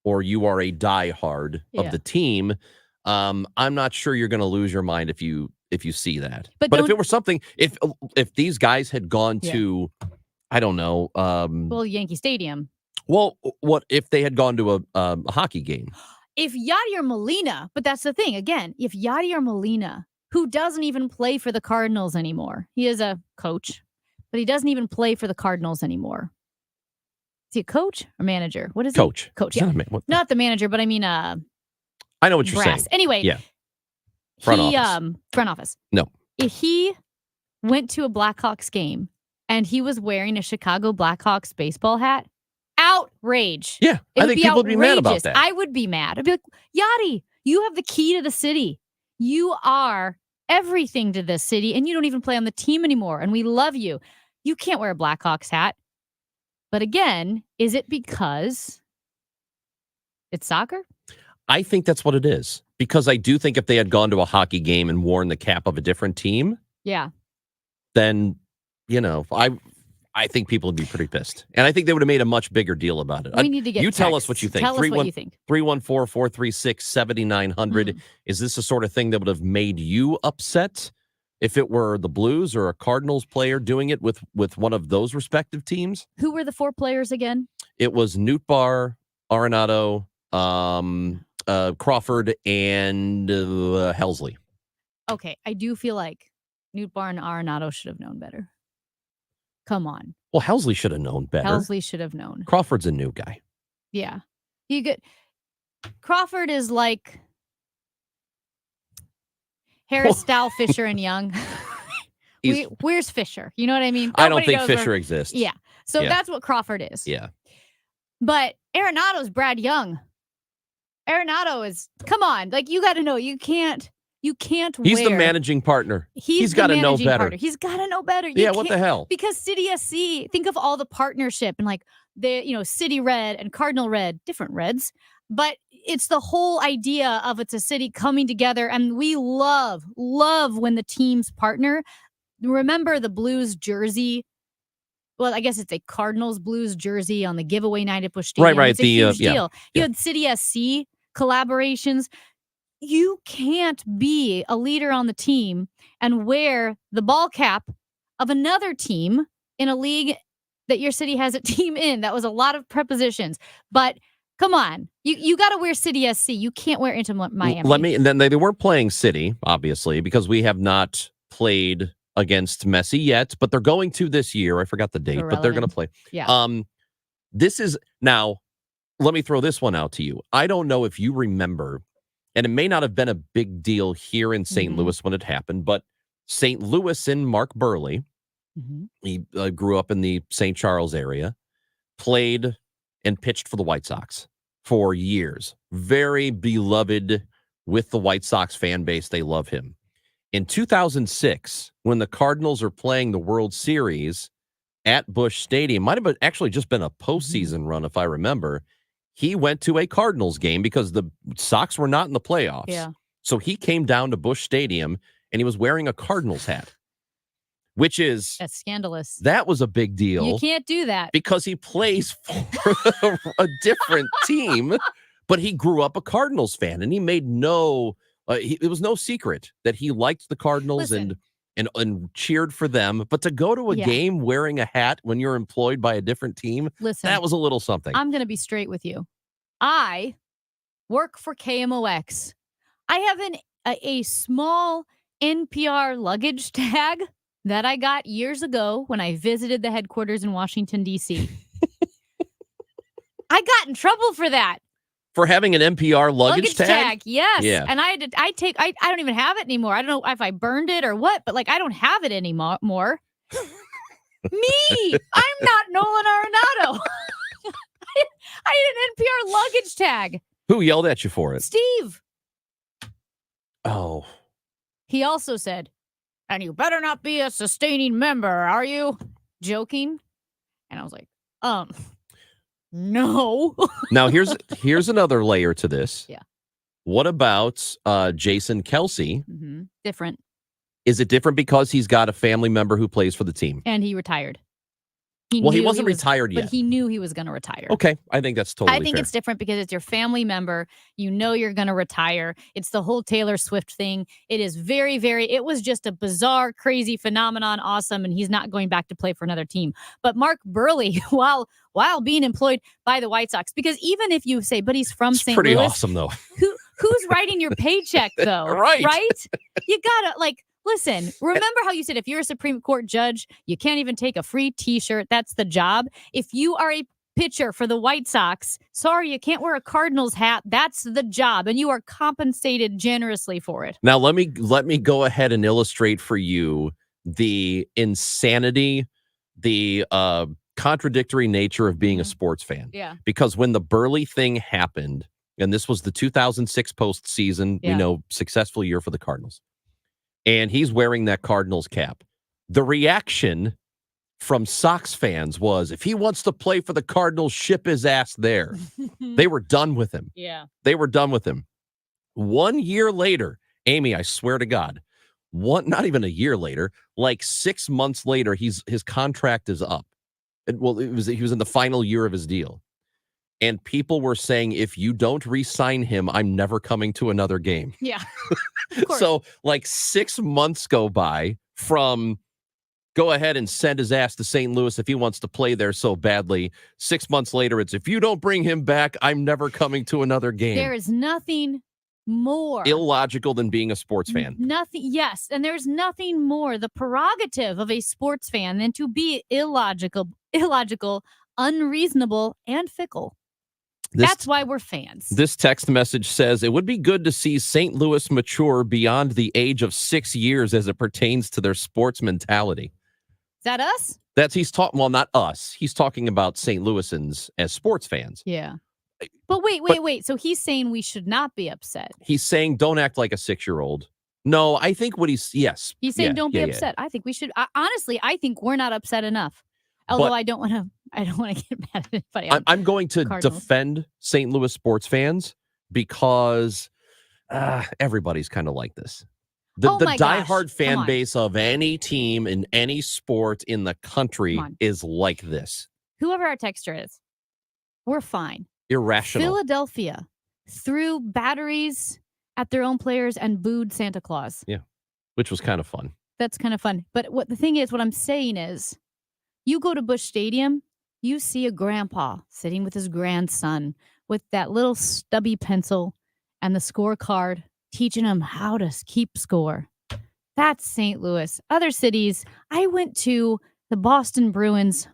or you are a diehard of the team, I'm not sure you're going to lose your mind if you see that. But if it were something, if these guys had gone to, I don't know, Yankee Stadium. Well, what if they had gone to a hockey game? If Yadier Molina, but that's the thing, again, if Yadier Molina, who doesn't even play for the Cardinals anymore, he is a coach, but he doesn't even play for the Cardinals anymore. Is he a coach or manager? What is Coach. he? Coach, yeah. Not the manager, but I mean, I know what you're saying. Anyway, yeah. Front office. No. If he went to a Blackhawks game and he was wearing a Chicago Blackhawks baseball hat, outrage. Yeah, I think people would be mad about that. I would be mad. I'd be like, Yachty, you have the key to the city. You are everything to this city, and you don't even play on the team anymore, and we love you. You can't wear a Blackhawks hat. But again, is it because it's soccer? I think that's what it is. Because I do think if they had gone to a hockey game and worn the cap of a different team, then, I think people would be pretty pissed. And I think they would have made a much bigger deal about it. We need to get You tell us what you think. Tell us what you think. 314-436-7900. Is this the sort of thing that would have made you upset if it were the Blues or a Cardinals player doing it with one of those respective teams? Who were the 4 players again? It was Nootbaar, Arenado, Crawford, and Helsley. Okay, I do feel like Nootbaar and Arenado should have known better. Come on. Well, Helsley should have known better. Helsley should have known. Crawford's a new guy. Yeah. Crawford is like Harris, Dow, Fisher, and Young. Where's Fisher? You know what I mean? I don't think Fisher exists. Yeah. So that's what Crawford is. Yeah. But Arenado's Brad Young. Arenado is, come on. Like, you got to know, you can't He's the managing partner. He's got to know better. Partner. He's got to know better. What the hell? Because City SC, think of all the partnership and like City Red and Cardinal Red, different Reds. But it's the whole idea of it's a city coming together. And we love when the teams partner. Remember the Blues jersey? Well, I guess it's a Cardinals Blues jersey on the giveaway night at Busch Stadium. Right. It's a huge deal. You had City SC collaborations. You can't be a leader on the team and wear the ball cap of another team in a league that your city has a team in. That was a lot of prepositions. But come on, you got to wear City SC. You can't wear Inter Miami. And then they weren't playing City, obviously, because we have not played against Messi yet, but they're going to this year. I forgot the date, but they're going to play. Yeah. This is now, let me throw this one out to you. I don't know if you remember, and it may not have been a big deal here in St. Louis when it happened, but St. Louis and Mark Burley, he grew up in the St. Charles area, played and pitched for the White Sox for years. Very beloved with the White Sox fan base. They love him. In 2006, when the Cardinals are playing the World Series at Busch Stadium, might have actually just been a postseason run, if I remember, he went to a Cardinals game because the Sox were not in the playoffs. Yeah. So he came down to Busch Stadium and he was wearing a Cardinals hat, that's scandalous. That was a big deal. You can't do that because he plays for a different team, But he grew up a Cardinals fan, and he made it was no secret that he liked the Cardinals and cheered for them. But to go to a game wearing a hat when you're employed by a different team, that was a little something. I'm going to be straight with you. I work for KMOX. I have a small NPR luggage tag that I got years ago when I visited the headquarters in Washington, D.C. I got in trouble for that. For having an NPR luggage tag? Yes. Yeah. And I don't even have it anymore. I don't know if I burned it or what, but I don't have it anymore. Me! I'm not Nolan Arenado. I had an NPR luggage tag. Who yelled at you for it? Steve. Oh. He also said, and you better not be a sustaining member, are you? Joking. And I was like, no. Now, here's another layer to this. Yeah. What about Jason Kelce? Mm-hmm. Different. Is it different because he's got a family member who plays for the team? And he retired. He wasn't retired yet. But he knew he was going to retire. Okay. I think that's totally I think fair. it's different because it's your family member. You know you're going to retire. It's the whole Taylor Swift thing. It is very, it was just a bizarre, crazy phenomenon. Awesome. And he's not going back to play for another team. But Mark Burley, while being employed by the White Sox, because even if you say, but he's from St. Louis. Pretty awesome, though. Who's writing your paycheck, though? Right. You got to, listen, remember how you said if you're a Supreme Court judge, you can't even take a free T-shirt. That's the job. If you are a pitcher for the White Sox, sorry, you can't wear a Cardinals hat. That's the job, and you are compensated generously for it. Now, let me go ahead and illustrate for you the insanity, the contradictory nature of being a sports fan. Yeah. Because when the Burley thing happened, and this was the 2006 postseason, successful year for the Cardinals. And he's wearing that Cardinals cap. The reaction from Sox fans was, if he wants to play for the Cardinals, ship his ass there. They were done with him. Yeah. They were done with him. 1 year later, Amy, I swear to God, not even a year later, 6 months later, his contract is up. He was in the final year of his deal. And people were saying, if you don't re-sign him, I'm never coming to another game. Yeah. So 6 months go by from go ahead and send his ass to St. Louis if he wants to play there so badly. 6 months later, it's if you don't bring him back, I'm never coming to another game. There is nothing more illogical than being a sports fan. Nothing. Yes. And there's nothing more the prerogative of a sports fan than to be illogical, unreasonable, and fickle. That's why we're fans. This text message says, it would be good to see St. Louis mature beyond the age of 6 years as it pertains to their sports mentality. Is that us? He's talking, well, not us. He's talking about St. Louisans as sports fans. Yeah. But wait. So he's saying we should not be upset. He's saying don't act like a 6-year-old. No, I think yes. He's saying don't be upset. I think we should. Honestly, I think we're not upset enough. Although I don't want to get mad at anybody. I'm going to defend St. Louis sports fans because everybody's kind of like this. The diehard fan base of any team in any sport in the country is like this. Whoever our texter is, we're fine. Irrational. Philadelphia threw batteries at their own players and booed Santa Claus. Yeah, which was kind of fun. That's kind of fun. But what I'm saying is, you go to Busch Stadium, you see a grandpa sitting with his grandson with that little stubby pencil and the scorecard, teaching him how to keep score. That's St. Louis. Other cities, I went to the Boston Bruins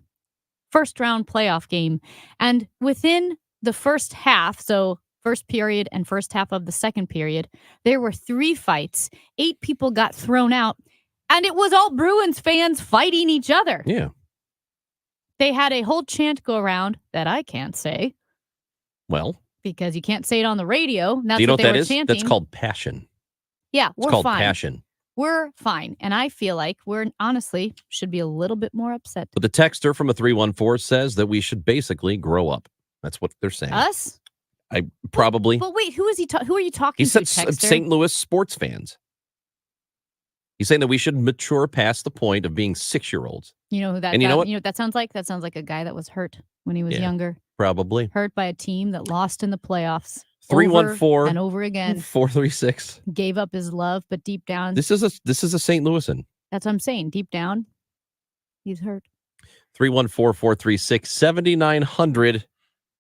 first round playoff game, and within the first half, so first period and first half of the second period, there were 3 fights. 8 people got thrown out, and it was all Bruins fans fighting each other. Yeah. They had a whole chant go around that I can't say. Well, because you can't say it on the radio. That's you know what that they were is? chanting. That's called passion. Yeah, we're it's called fine. Passion. We're fine. And I feel like we're honestly should be a little bit more upset. But the texter from a 314 says that we should basically grow up. That's what they're saying. Us? I probably. But wait, who is he? Who are you talking to? He said St. Louis sports fans. He's saying that we should mature past the point of being 6-year-olds. You know who that? And you know what? You know what that sounds like? That sounds like a guy that was hurt when he was younger. Probably hurt by a team that lost in the playoffs. 314 and over again. 436. Gave up his love, but deep down, This is a St. Louisan. that's what I'm saying. Deep down, he's hurt. 314-436-7900.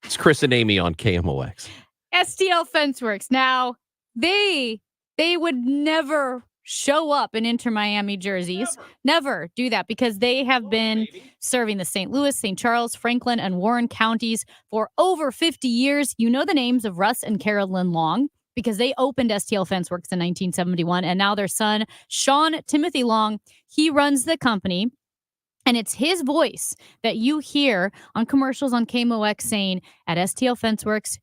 It's Chris and Amy on KMOX. STL Fenceworks. Now, they would never show up in Inter Miami jerseys. Never do that because they have been serving the St. Louis, St. Charles, Franklin, and Warren counties for over 50 years. You know the names of Russ and Carolyn Long because they opened STL Fenceworks in 1971, and now their son, Sean Timothy Long, he runs the company. And it's his voice that you hear on commercials on KMOX saying at STL Fenceworks,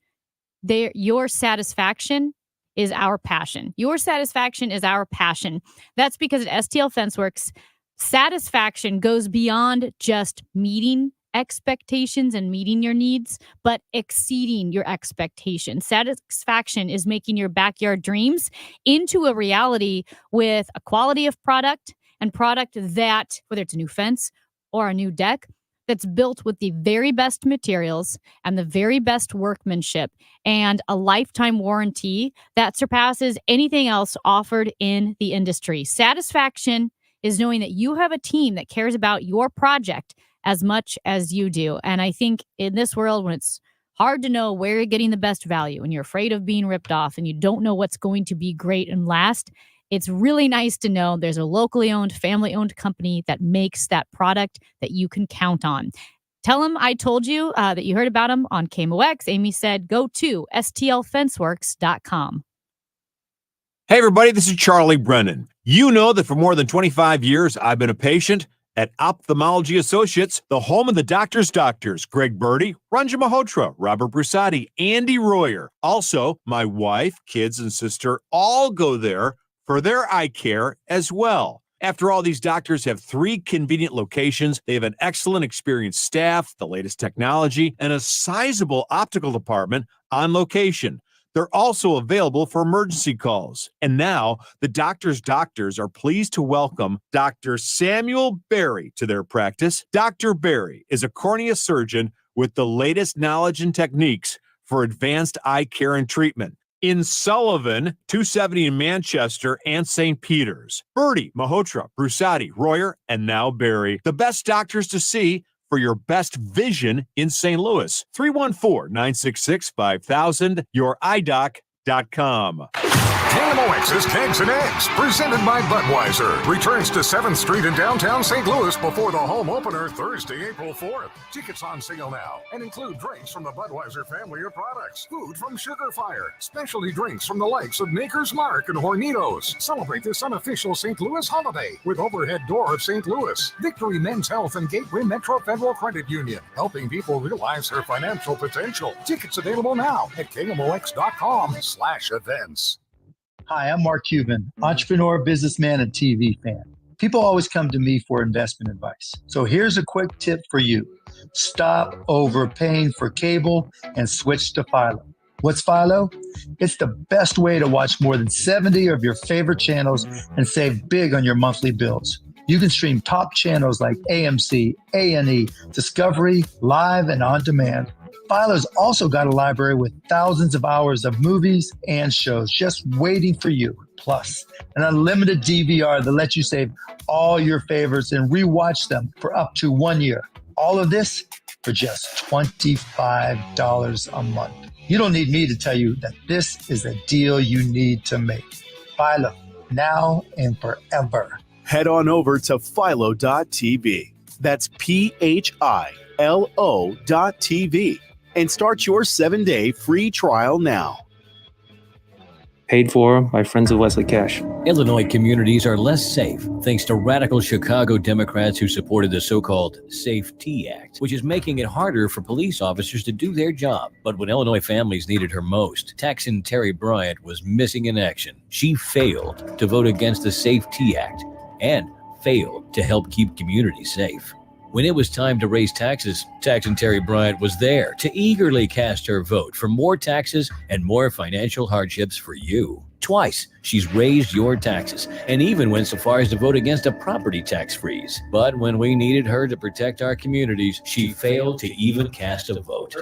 your satisfaction is our passion. Your satisfaction is our passion. That's because at STL Fenceworks, satisfaction goes beyond just meeting expectations and meeting your needs, but exceeding your expectations. Satisfaction is making your backyard dreams into a reality with a quality of product and product that, whether it's a new fence or a new deck, that's built with the very best materials and the very best workmanship and a lifetime warranty that surpasses anything else offered in the industry. Satisfaction is knowing that you have a team that cares about your project as much as you do. And I think in this world, when it's hard to know where you're getting the best value and you're afraid of being ripped off and you don't know what's going to be great and last, it's really nice to know there's a locally owned, family-owned company that makes that product that you can count on. Tell them I told you that you heard about them on KMOX. Amy said go to stlfenceworks.com. Hey, everybody, this is Charlie Brennan. You know that for more than 25 years, I've been a patient at Ophthalmology Associates, the home of the doctors' doctors, Greg Birdie, Ranjan Malhotra, Robert Brusati, Andy Royer. Also, my wife, kids, and sister all go there for their eye care as well. After all, these doctors have 3 convenient locations. They have an excellent experienced staff, the latest technology, and a sizable optical department on location. They're also available for emergency calls. And now, the doctors' doctors are pleased to welcome Dr. Samuel Berry to their practice. Dr. Berry is a cornea surgeon with the latest knowledge and techniques for advanced eye care and treatment. In Sullivan, 270 in Manchester, and St. Peter's. Birdie, Malhotra, Brusati, Royer, and now Berry. The best doctors to see for your best vision in St. Louis. 314-966-5000, yourEyeDoc.com. KMOX's Kegs and Eggs, presented by Budweiser, returns to 7th Street in downtown St. Louis before the home opener Thursday, April 4th. Tickets on sale now and include drinks from the Budweiser family of products, food from Sugar Fire, specialty drinks from the likes of Maker's Mark and Hornitos. Celebrate this unofficial St. Louis holiday with Overhead Door of St. Louis, Victory Men's Health, and Gateway Metro Federal Credit Union, helping people realize their financial potential. Tickets available now at KMOX.com/events. Hi, I'm Mark Cuban, entrepreneur, businessman, and TV fan. People always come to me for investment advice. So here's a quick tip for you. Stop overpaying for cable and switch to Philo. What's Philo? It's the best way to watch more than 70 of your favorite channels and save big on your monthly bills. You can stream top channels like AMC, A&E, Discovery, Live, and On Demand. Philo's also got a library with thousands of hours of movies and shows just waiting for you. Plus, an unlimited DVR that lets you save all your favorites and rewatch them for up to 1 year. All of this for just $25 a month. You don't need me to tell you that this is a deal you need to make. Philo, now and forever. Head on over to Philo.tv. That's PHILO.tv. And start your 7-day free trial now. Paid for by Friends of Wesley Cash. Illinois communities are less safe thanks to radical Chicago Democrats who supported the so-called SAFE-T Act, which is making it harder for police officers to do their job. But when Illinois families needed her most, Texan Terry Bryant was missing in action. She failed to vote against the SAFE-T Act and failed to help keep communities safe. When it was time to raise taxes, Texan Terry Bryant was there to eagerly cast her vote for more taxes and more financial hardships for you. Twice, she's raised your taxes and even went so far as to vote against a property tax freeze. But when we needed her to protect our communities, she failed to even cast a vote.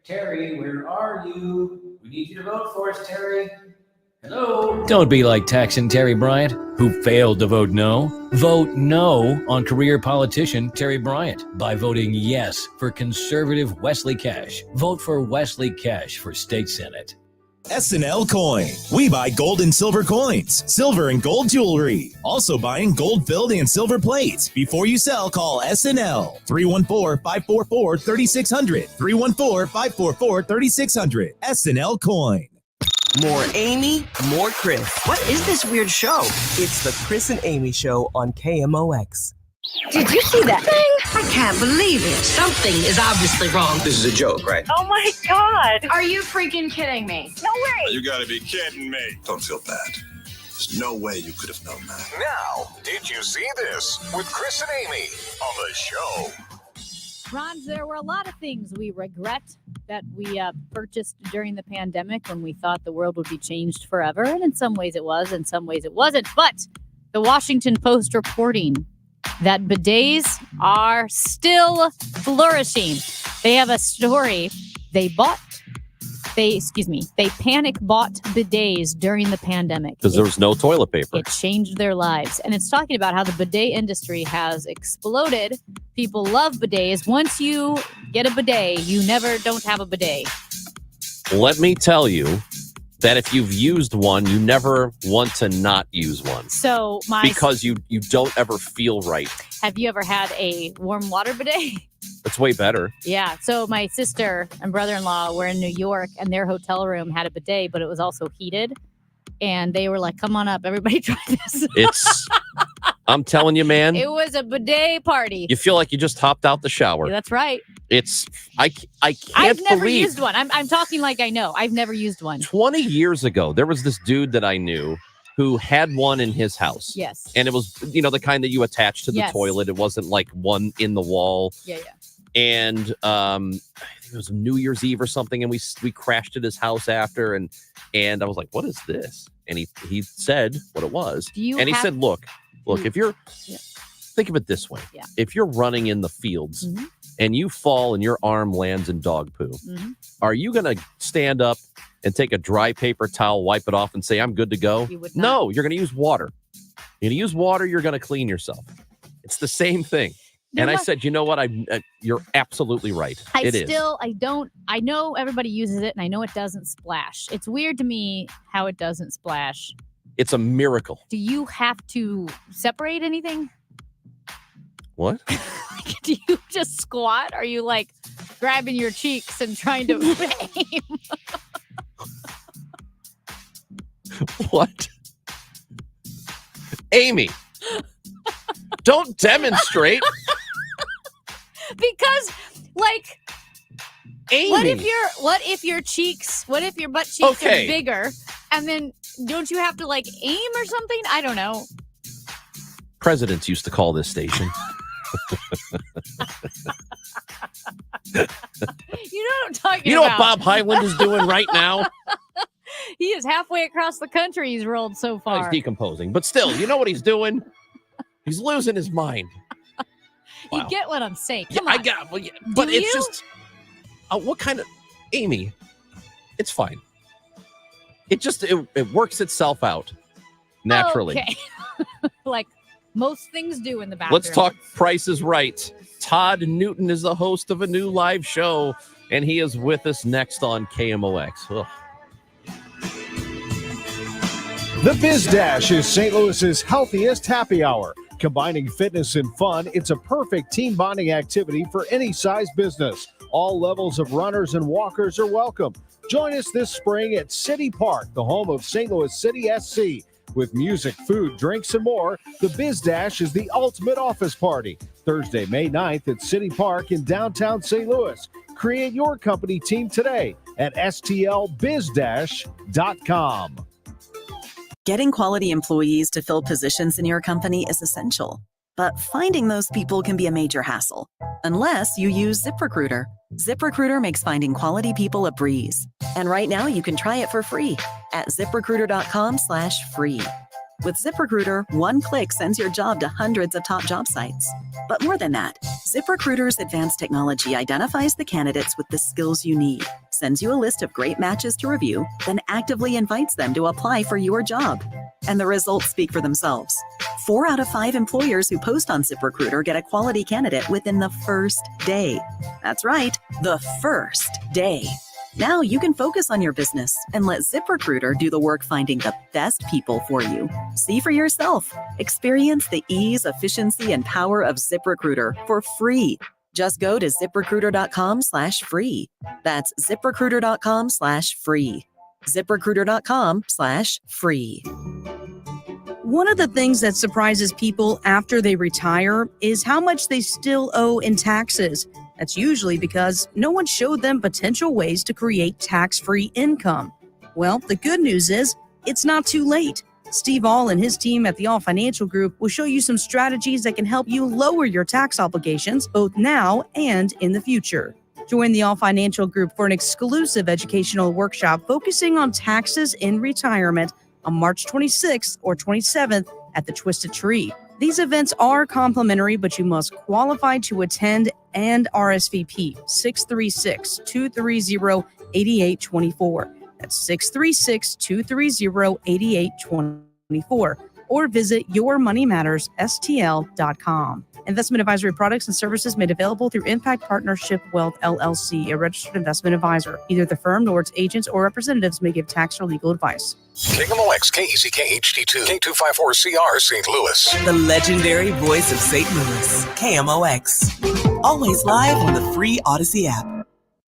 Terry, where are you? We need you to vote for us, Terry. Hello? Don't be like Texan Terry Bryant, who failed to vote no. Vote no on career politician Terry Bryant by voting yes for conservative Wesley Cash. Vote for Wesley Cash for state senate. SNL Coin. We buy gold and silver coins, silver and gold jewelry. Also buying gold-filled and silver plates. Before you sell, call SNL. 314-544-3600. 314-544-3600. SNL Coin. More Amy, more Chris. What is this weird show? It's the Chris and Amy Show on KMOX. Did you see that thing? I can't believe it. Something is obviously wrong. This is a joke, right? Oh my God. Are you freaking kidding me? No way. You gotta be kidding me. Don't feel bad. There's no way you could have known that. Now, did you see this with Chris and Amy on the show? Ron, there were a lot of things we regret that we purchased during the pandemic when we thought the world would be changed forever. And in some ways it was, in some ways it wasn't. But the Washington Post reporting that bidets are still flourishing. They have a story. They panic bought bidets during the pandemic. Because there was no toilet paper. It changed their lives. And it's talking about how the bidet industry has exploded. People love bidets. Once you get a bidet, you never don't have a bidet. Let me tell you that if you've used one, you never want to not use one. So because you don't ever feel right. Have you ever had a warm water bidet? It's way better. Yeah. So my sister and brother-in-law were in New York, and their hotel room had a bidet, but it was also heated. And they were like, "Come on up, everybody, try this." I'm telling you, man. It was a bidet party. You feel like you just hopped out the shower. That's right. I can't I've never believe. used one. I'm talking like I know. I've never used one. 20 years ago, there was this dude that I knew who had one in his house. Yes. And it was, the kind that you attach to the toilet. It wasn't like one in the wall. Yeah. And I think it was New Year's Eve or something, and we crashed at his house after, and I was like, "What is this?" And he said what it was. And he said, look, if you're think of it this way. Yeah. If you're running in the fields and you fall and your arm lands in dog poo, are you going to stand up and take a dry paper towel, wipe it off, and say, "I'm good to go"? You would not. No, you're going to use water. You're going to use water. You're going to clean yourself. It's the same thing. And I said, you know what? You're absolutely right. I know everybody uses it, and I know it doesn't splash. It's weird to me how it doesn't splash. It's a miracle. Do you have to separate anything? What? Do you just squat? Are you like grabbing your cheeks and trying to aim? What? Amy, don't demonstrate. Because, like, Amy. what if your butt cheeks are bigger, and then don't you have to like aim or something? I don't know. Presidents used to call this station. You know what I'm talking about. You know what Bob Hyland is doing right now? He is halfway across the country. He's rolled so far. He's decomposing, but still, you know what he's doing? He's losing his mind. Wow. You get what I'm saying. Come on. I got, well, yeah, but it's just what kind of Amy? It's fine. It works itself out naturally. Okay. Like most things do in the bathroom. Let's talk Price is Right. Todd Newton is the host of a new live show, and he is with us next on KMOX. Ugh. The Biz Dash is St. Louis's healthiest happy hour. Combining fitness and fun, it's a perfect team bonding activity for any size business. All levels of runners and walkers are welcome. Join us this spring at City Park, the home of St. Louis City SC. With music, food, drinks, and more, the Biz Dash is the ultimate office party. Thursday, May 9th at City Park in downtown St. Louis. Create your company team today at stlbizdash.com. Getting quality employees to fill positions in your company is essential, but finding those people can be a major hassle, unless you use ZipRecruiter. ZipRecruiter makes finding quality people a breeze. And right now you can try it for free at ZipRecruiter.com/free. With ZipRecruiter, one click sends your job to hundreds of top job sites. But more than that, ZipRecruiter's advanced technology identifies the candidates with the skills you need sends you a list of great matches to review, then actively invites them to apply for your job. And the results speak for themselves. 4 out of 5 employers who post on ZipRecruiter get a quality candidate within the first day. That's right, the first day. Now you can focus on your business and let ZipRecruiter do the work finding the best people for you. See for yourself. Experience the ease, efficiency, and power of ZipRecruiter for free. Just go to ZipRecruiter.com/free. That's ZipRecruiter.com/free. ZipRecruiter.com/free. One of the things that surprises people after they retire is how much they still owe in taxes. That's usually because no one showed them potential ways to create tax-free income. Well, the good news is it's not too late. Steve All and his team at the All Financial Group will show you some strategies that can help you lower your tax obligations both now and in the future. Join the All Financial Group for an exclusive educational workshop focusing on taxes in retirement on March 26th or 27th at the Twisted Tree. These events are complimentary, but you must qualify to attend and RSVP 636-230-8824. That's 636-230-8824. Or visit yourmoneymattersstl.com. Investment advisory products and services made available through Impact Partnership Wealth, LLC, a registered investment advisor. Neither the firm nor its agents or representatives may give tax or legal advice. KMOX, KEZK HD2, K254CR, St. Louis. The legendary voice of St. Louis, KMOX. Always live on the free Odyssey app.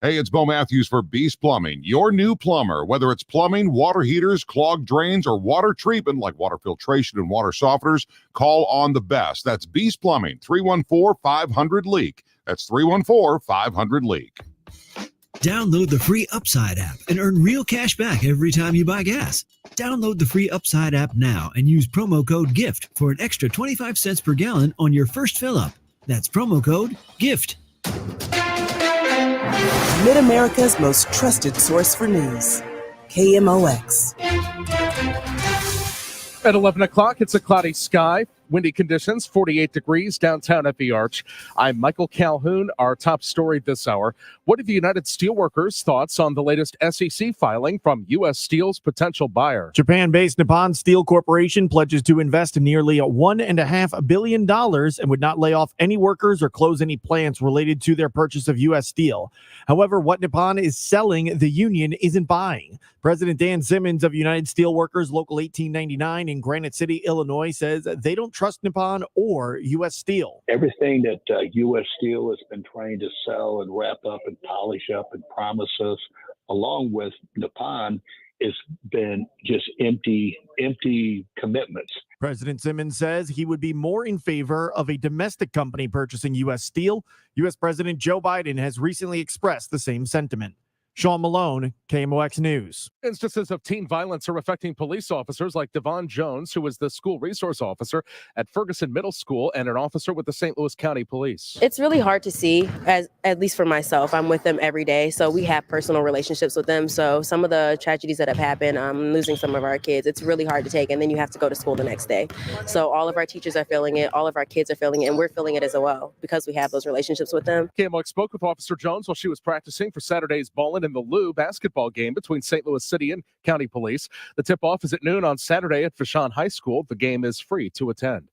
Hey, it's Bo Matthews for Beast Plumbing, your new plumber. Whether it's plumbing, water heaters, clogged drains, or water treatment like water filtration and water softeners, call on the best. That's Beast Plumbing, 314-500-LEAK. That's 314-500-LEAK. Download the free Upside app and earn real cash back every time you buy gas. Download the free Upside app now and use promo code GIFT for an extra 25 cents per gallon on your first fill-up. That's promo code GIFT. Mid-America's most trusted source for news, KMOX. At 11 o'clock, it's a cloudy sky, windy conditions, 48 degrees, downtown FE Arch. I'm Michael Calhoun. Our top story this hour. What are the United Steelworkers' thoughts on the latest SEC filing from U.S. Steel's potential buyer? Japan-based Nippon Steel Corporation pledges to invest nearly $1.5 billion and would not lay off any workers or close any plants related to their purchase of U.S. Steel. However, what Nippon is selling, the union isn't buying. President Dan Simmons of United Steelworkers Local 1899 in Granite City, Illinois, says they don't trust Nippon or U.S. Steel. Everything that U.S. Steel has been trying to sell and wrap up and polish up and promise us, along with Nippon, has been just empty commitments. President Simmons says he would be more in favor of a domestic company purchasing U.S. Steel. U.S. President Joe Biden has recently expressed the same sentiment. Sean Malone, KMOX News. Instances of teen violence are affecting police officers like Devon Jones, who is the school resource officer at Ferguson Middle School and an officer with the St. Louis County Police. It's really hard to see, at least for myself. I'm with them every day, so we have personal relationships with them. So some of the tragedies that have happened, losing some of our kids, it's really hard to take, and then you have to go to school the next day. So all of our teachers are feeling it, all of our kids are feeling it, and we're feeling it as well because we have those relationships with them. KMOX spoke with Officer Jones while she was practicing for Saturday's Ballin' in the Lou basketball game between St. Louis City and County Police. The tip-off is at noon on Saturday at Vashon High School. The game is free to attend.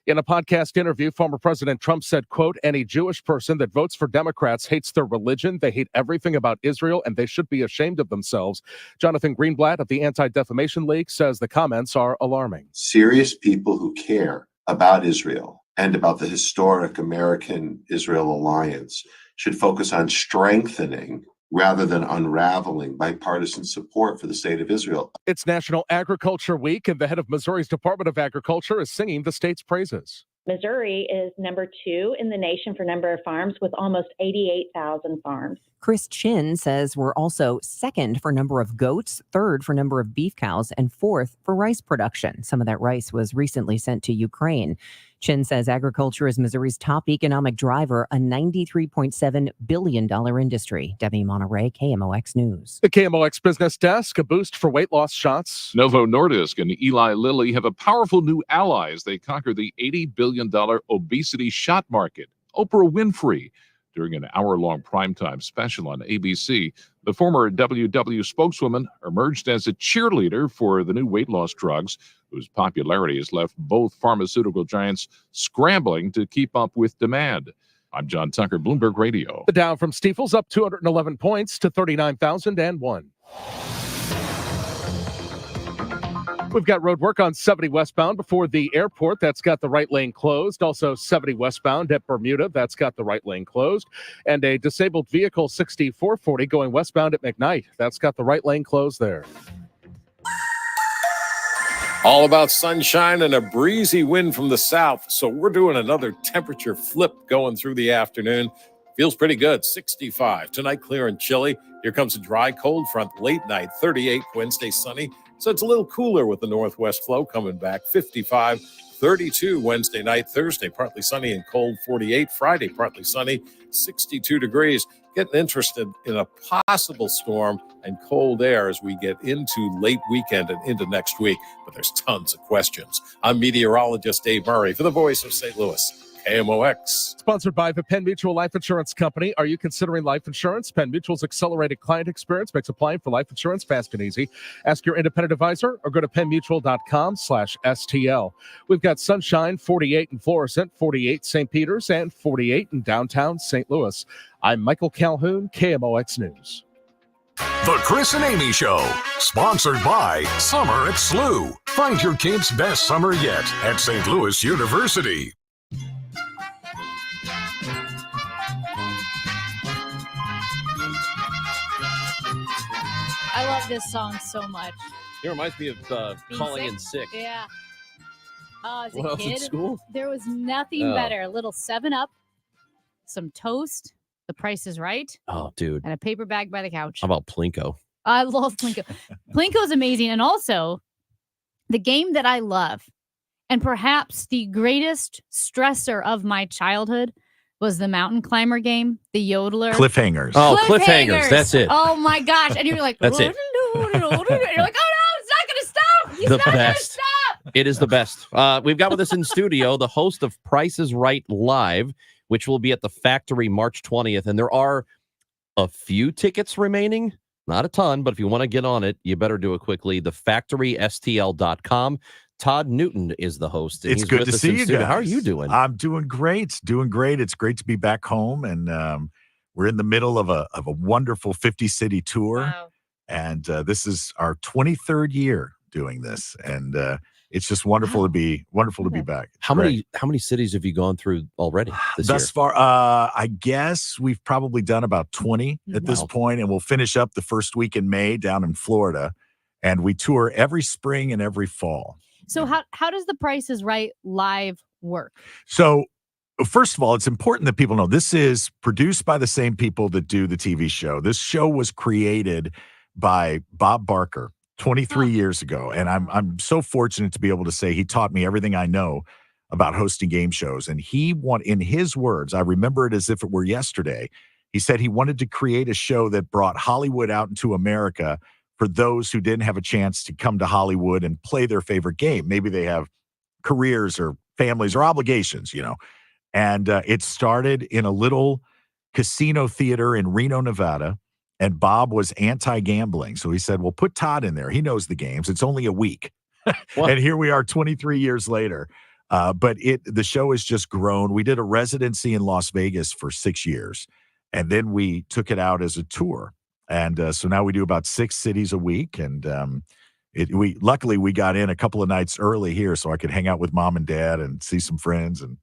In a podcast interview, former President Trump said, quote, any Jewish person that votes for Democrats hates their religion, they hate everything about Israel, and they should be ashamed of themselves. Jonathan Greenblatt of the Anti-Defamation League says the comments are alarming. Serious people who care about Israel and about the historic American-Israel alliance should focus on strengthening rather than unraveling bipartisan support for the state of Israel. It's National Agriculture Week, and the head of Missouri's Department of Agriculture is singing the state's praises. Missouri is number 2 in the nation for number of farms with almost 88,000 farms. Chris Chin says we're also second for number of goats, third for number of beef cows, and fourth for rice production. Some of that rice was recently sent to Ukraine. Chin says agriculture is Missouri's top economic driver, a $93.7 billion industry. Debbie Monterey, KMOX News. The KMOX Business Desk, a boost for weight loss shots. Novo Nordisk and Eli Lilly have a powerful new ally as they conquer the $80 billion obesity shot market. Oprah Winfrey During an hour-long primetime special on ABC, the former WW spokeswoman emerged as a cheerleader for the new weight loss drugs, whose popularity has left both pharmaceutical giants scrambling to keep up with demand. I'm John Tucker, Bloomberg Radio. The Dow from Stifel's up 211 points to 39,001. We've got road work on 70 westbound before the airport. That's got the right lane closed. Also 70 westbound at Bermuda. That's got the right lane closed. And a disabled vehicle 6440 going westbound at McKnight. That's got the right lane closed there. All about sunshine and a breezy wind from the south. So we're doing another temperature flip going through the afternoon. Feels pretty good. 65. Tonight, clear and chilly. Here comes a dry, cold front late night. 38. Wednesday, sunny. So it's a little cooler with the northwest flow coming back. 55. 32 Wednesday night. Thursday, partly sunny and cold. 48. Friday, partly sunny. 62 degrees. Getting interested in a possible storm and cold air as we get into late weekend and into next week. But there's tons of questions. I'm meteorologist Dave Murray for the Voice of St. Louis, KMOX. Sponsored by the Penn Mutual Life Insurance Company. Are you considering life insurance? Penn Mutual's accelerated client experience makes applying for life insurance fast and easy. Ask your independent advisor or go to pennmutual.com/STL. We've got sunshine, 48 in Florissant, 48 St. Peters, and 48 in downtown St. Louis. I'm Michael Calhoun, KMOX News. The Chris and Amy Show, sponsored by Summer at SLU. Find your kids' best summer yet at St. Louis University. I love this song so much. It reminds me of calling sick? in sick. Yeah. As What a else in kid, school? there was nothing Oh. better. A little 7-Up, some toast, The Price is Right, Oh, dude. and a paper bag by the couch. How about Plinko? I love Plinko. Plinko is amazing. And also, the game that I love, and perhaps the greatest stressor of my childhood, was the mountain climber game, the yodeler. Cliffhangers. Oh, cliffhangers. That's it. Oh my gosh. And you're like, That's it. and you're like, oh no, it's not going to stop. He's The not going to best. stop. It is the best. We've got with us in studio the host of Price is Right Live, which will be at the Factory March 20th. And there are a few tickets remaining. Not a ton, but if you want to get on it, you better do it quickly. TheFactorySTL.com. Todd Newton is the host. And It's he's good with to us see in you studio. guys. How are you doing? I'm doing great. Doing great. It's great to be back home, and we're in the middle of a wonderful 50-city tour. Wow. And this is our 23rd year doing this, and it's just wonderful to be back. How many cities have you gone through already this year? Thus far, I guess we've probably done about 20 at this point, and we'll finish up the first week in May down in Florida, and we tour every spring and every fall. So how does the Price is Right live work? So, first of all, it's important that people know this is produced by the same people that do the TV show. This show was created by Bob Barker 23 years ago, and I'm so fortunate to be able to say he taught me everything I know about hosting game shows. And in his words, I remember it as if it were yesterday. He said he wanted to create a show that brought Hollywood out into America for those who didn't have a chance to come to Hollywood and play their favorite game. Maybe they have careers or families or obligations, And it started in a little casino theater in Reno, Nevada. And Bob was anti-gambling. So he said, well, put Todd in there. He knows the games. It's only a week. And here we are 23 years later. But the show has just grown. We did a residency in Las Vegas for 6 years. And then we took it out as a tour. And so now we do about 6 cities a week. And luckily we got in a couple of nights early here so I could hang out with mom and dad and see some friends and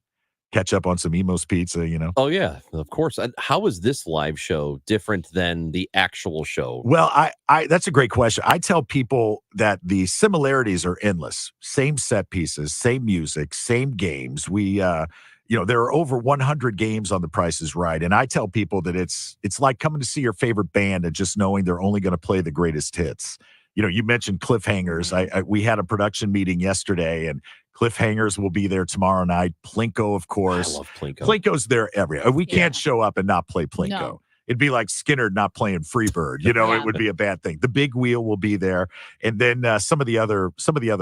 catch up on some Emo's Pizza, Oh, yeah, of course. How is this live show different than the actual show? Well, I that's a great question. I tell people that the similarities are endless. Same set pieces, same music, same games. We, there are over 100 games on The Price is Right. And I tell people that it's like coming to see your favorite band and just knowing they're only going to play the greatest hits. You mentioned cliffhangers. We had a production meeting yesterday, and cliffhangers will be there tomorrow night. Plinko, of course. I love Plinko. Plinko's there we can't show up and not play Plinko. No. It'd be like Skinner not playing Freebird. It would be a bad thing. The Big Wheel will be there, and then some of the other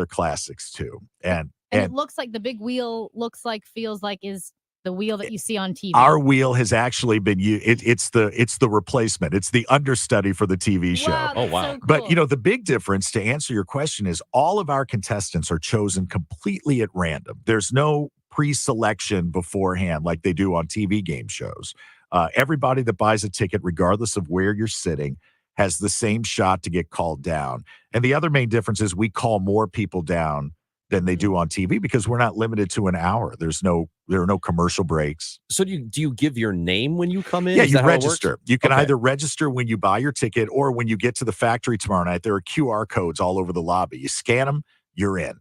classics too. And it looks like the Big Wheel feels like is the wheel that you see on TV. Our wheel has actually been it's the replacement. It's the understudy for the TV show. Wow, that's so But cool. the big difference, to answer your question, is all of our contestants are chosen completely at random. There's no pre-selection beforehand like they do on TV game shows. Everybody that buys a ticket, regardless of where you're sitting, has the same shot to get called down. And the other main difference is we call more people down than they do on TV because we're not limited to an hour. There are no commercial breaks. So do you give your name when you come in? Yeah, Is you that how it works? register. You can Okay. either register when you buy your ticket or when you get to the factory tomorrow night. There are QR codes all over the lobby. You scan them, you're in.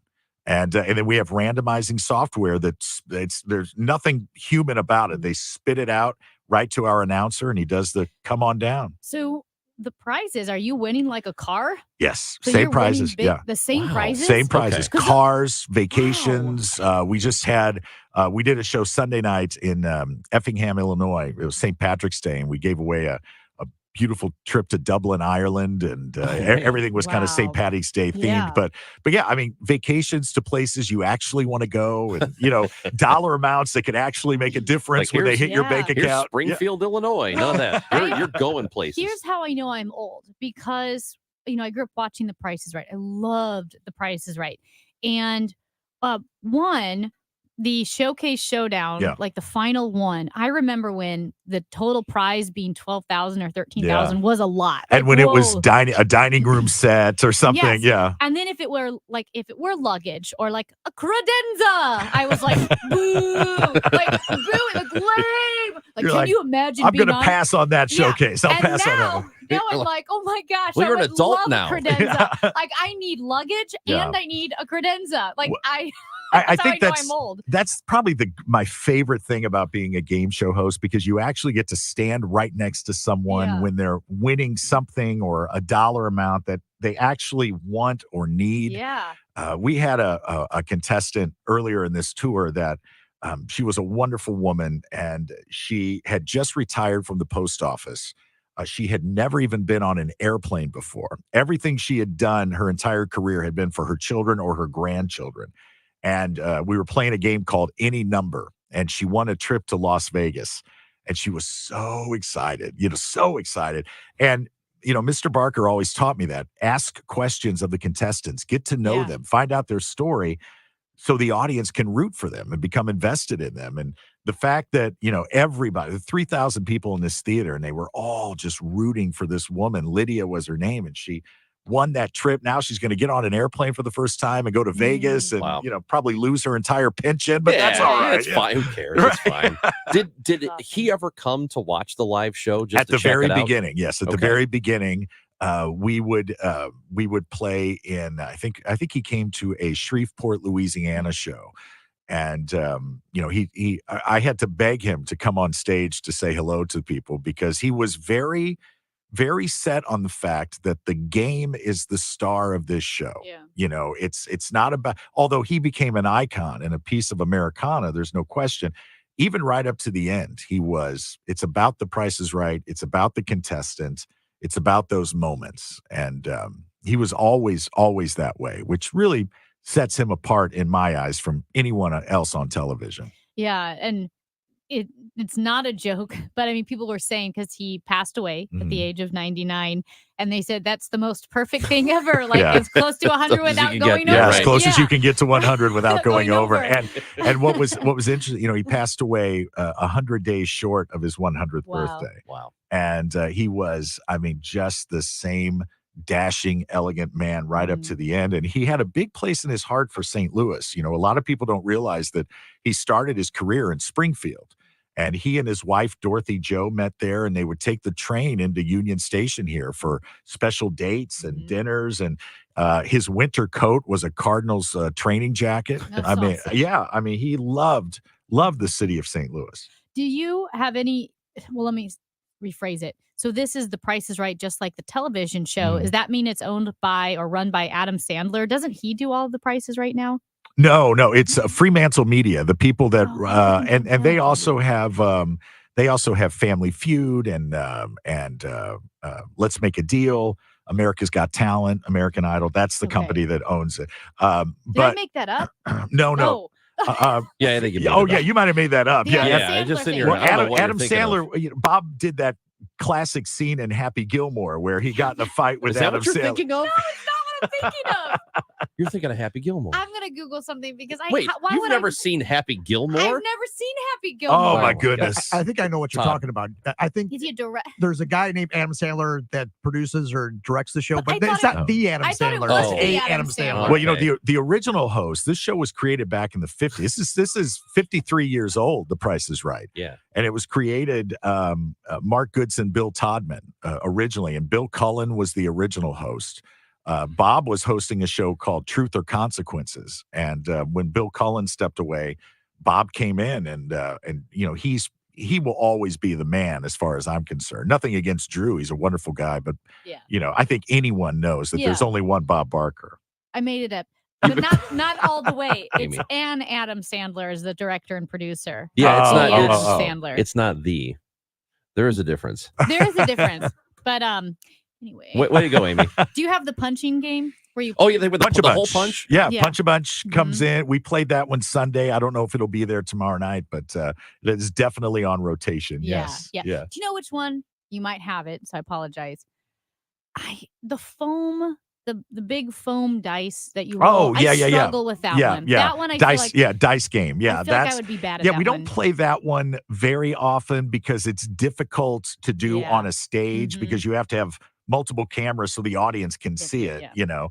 And then we have randomizing software there's nothing human about it. They spit it out right to our announcer, and he does the come on down. So the prizes, are you winning like a car? Yes, So same you're winning prizes. big- Yeah, the same prizes? Same prizes. Okay. 'Cause Cars, vacations. We just had we did a show Sunday night in Effingham, Illinois. It was St. Patrick's Day, and we gave away a beautiful trip to Dublin, Ireland, and everything was kind of St. Patty's Day themed. Yeah. But yeah, I mean, vacations to places you actually want to go, and dollar amounts that could actually make a difference when they hit your bank Here's account. Springfield, Illinois. None of that. You're going places. Here's how I know I'm old because I grew up watching The Price is Right. I loved The Price is Right. And the Showcase Showdown, Yeah. like the final one, I remember when the total prize being 12,000 or 13,000 was a lot. And Like, when it was whoa. a dining room set or something, Yes. yeah. And then if it were luggage or like a credenza, I was like, boo, like lame. Like, You're can like, you imagine? I'm being going to on- pass on that Yeah. showcase. I'll And pass on that now- one. Now I'm like, oh my gosh, Well, I you're an would adult love now. a credenza. Like, I need luggage Yeah. and I need a credenza. Like, I that's think how I know I'm old. that's probably my favorite thing about being a game show host, because you actually get to stand right next to someone when they're winning something or a dollar amount that they actually want or need. Yeah. We had a contestant earlier in this tour that she was a wonderful woman, and she had just retired from the post office. She had never even been on an airplane before. Everything she had done her entire career had been for her children or her grandchildren. And we were playing a game called Any Number, and she won a trip to Las Vegas. And she was so excited, so excited. And, Mr. Barker always taught me that. Ask questions of the contestants, get to know them, find out their story so the audience can root for them and become invested in them. And the fact that, everybody, the 3,000 people in this theater, and they were all just rooting for this woman. Lydia was her name, and she won that trip. Now she's going to get on an airplane for the first time and go to Vegas and, probably lose her entire pension, but that's all right. It's fine. Who cares? It's fine. Did he ever come to watch the live show? Just At to the check very it out? beginning, yes. At the Okay. very beginning, we would play in. I think he came to a Shreveport, Louisiana show, and I had to beg him to come on stage to say hello to people because he was very, very set on the fact that the game is the star of this show. Yeah. It's not about, although he became an icon and a piece of Americana, there's no question. Even right up to the end, it's about The Price is Right. It's about the contestant. It's about those moments. And he was always that way, which really sets him apart in my eyes from anyone else on television. Yeah, and it's not a joke, but I mean, people were saying because he passed away at the age of 99, and they said that's the most perfect thing ever. Like Yeah. it's close to 100 without going over. Yeah, as it. close as Yeah. you can get to 100 without going over. over. And what was interesting, he passed away 100 days short of his 100th Wow. birthday. Wow. And he was, just the same dashing, elegant man right up to the end. And he had a big place in his heart for St. Louis. A lot of people don't realize that he started his career in Springfield. And he and his wife, Dorothy Jo, met there, and they would take the train into Union Station here for special dates and dinners. And his winter coat was a Cardinals training jacket. That's awesome. He loved the city of St. Louis. Do you have any? Well, let me rephrase it. So this is The Price is Right, just like the television show. Does that mean it's owned by or run by Adam Sandler? Doesn't he do all of The Prices right now? No, it's Fremantle Media. The people that and they also have Family Feud and Let's Make a Deal, America's Got Talent, American Idol. That's the company that owns it. Did I make that up? No. Yeah, I think you made Oh it yeah, up. you might have made that up. The Yeah, Adam just in Sandler your thing. Well, I don't know what Adam you're thinking of. Sandler, Bob did that classic scene in Happy Gilmore where he got in a fight with Is that Adam what you're Sandler. thinking of? No, it's not what I'm thinking of. You're thinking of Happy Gilmore. I'm gonna Google something because Wait, why you've would never seen Happy I've Gilmore? never seen Happy Gilmore. Oh my God. goodness! I think I know what you're Todd. talking about. I think Is he a direct? there's a guy named Adam Sandler that produces or directs the show, But I but it's thought not the Adam I thought it Sandler. was It's the a Adam Adam Sandler. Sandler. Well, you know, Okay. the original host, this show was created back in the 50s. This is 53 years old, The Price is Right. Yeah. And it was created, Mark Goodson, Bill Todman originally, and Bill Cullen was the original host. Bob was hosting a show called Truth or Consequences. And when Bill Cullen stepped away, Bob came in and you know, he will always be the man as far as I'm concerned. Nothing against Drew. He's a wonderful guy, but Yeah. you know, I think anyone knows that there's Yeah. only one Bob Barker. I made it up, but not all the way. It's Amy. an Adam Sandler is the director and producer. Yeah, it's Oh, not. Adam It's, Sandler. it's not the. There is a difference. There is a difference, but anyway. Way to go, Amy. Do you have the punching game where you? Oh, yeah, with Punch a the Bunch. whole punch. Yeah, Yeah. Punch a Bunch comes in. We played that one Sunday. I don't know if it'll be there tomorrow night, but it is definitely on rotation. Yeah, Yes. yeah. Do you know which one? You might have it, so I apologize. The foam, the big foam dice that you roll. Oh, yeah, I yeah, yeah. struggle with that Yeah, one. yeah. That one I Dice, feel like yeah, dice game. Yeah, I feel like I that's would be bad at yeah. that We don't one. play that one very often because it's difficult to do Yeah. on a stage Mhm. because you have to have multiple cameras so the audience can see it. yeah. You know.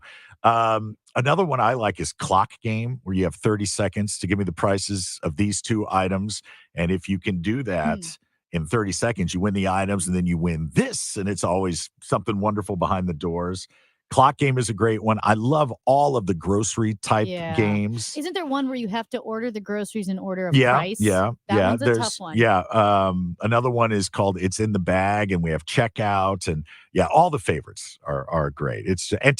Another one I like is Clock Game, where you have 30 seconds to give me the prices of these two items, and if you can do that. In 30 seconds, you win the items and then you win this. And it's always something wonderful behind the doors. Clock Game is a great one. I love all of the grocery type Yeah. games. Isn't there one where you have to order the groceries in order of Yeah, price? yeah, That yeah. one's a tough one. Yeah. Another one is called It's in the Bag, and we have checkout, and yeah, all the favorites are great. And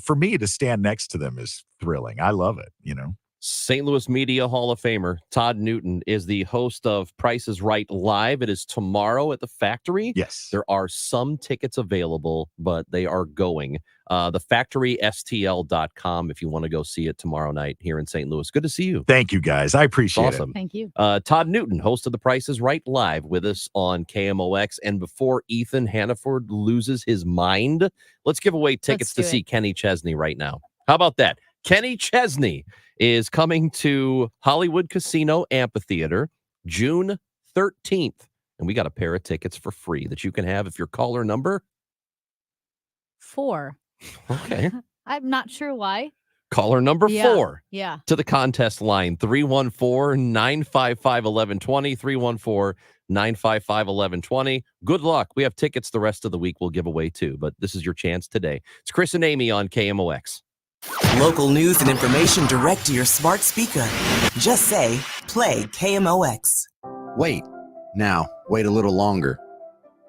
for me to stand next to them is thrilling. I love it. You know. St. Louis Media Hall of Famer Todd Newton is the host of Price is Right Live. It is tomorrow at the Factory. Yes. There are some tickets available, but they are going. TheFactorySTL.com if you want to go see it tomorrow night here in St. Louis. Good to see you. Thank you, guys. I appreciate Awesome. it. Thank you. Todd Newton, host of The Price is Right Live with us on KMOX. And before Ethan Hannaford loses his mind, let's give away tickets to do see it. Kenny Chesney right now. How about that? Kenny Chesney is coming to Hollywood Casino Amphitheater June 13th. And we got a pair of tickets for free that you can have if you're caller number 4. Okay. I'm not sure why. Caller number 4 Yeah. to the contest line 314-955-1120, 314-955-1120. Good luck. We have tickets the rest of the week we'll give away too, but this is your chance today. It's Chris and Amy on KMOX. Local news and information direct to your smart speaker. Just say, play KMOX. Wait a little longer.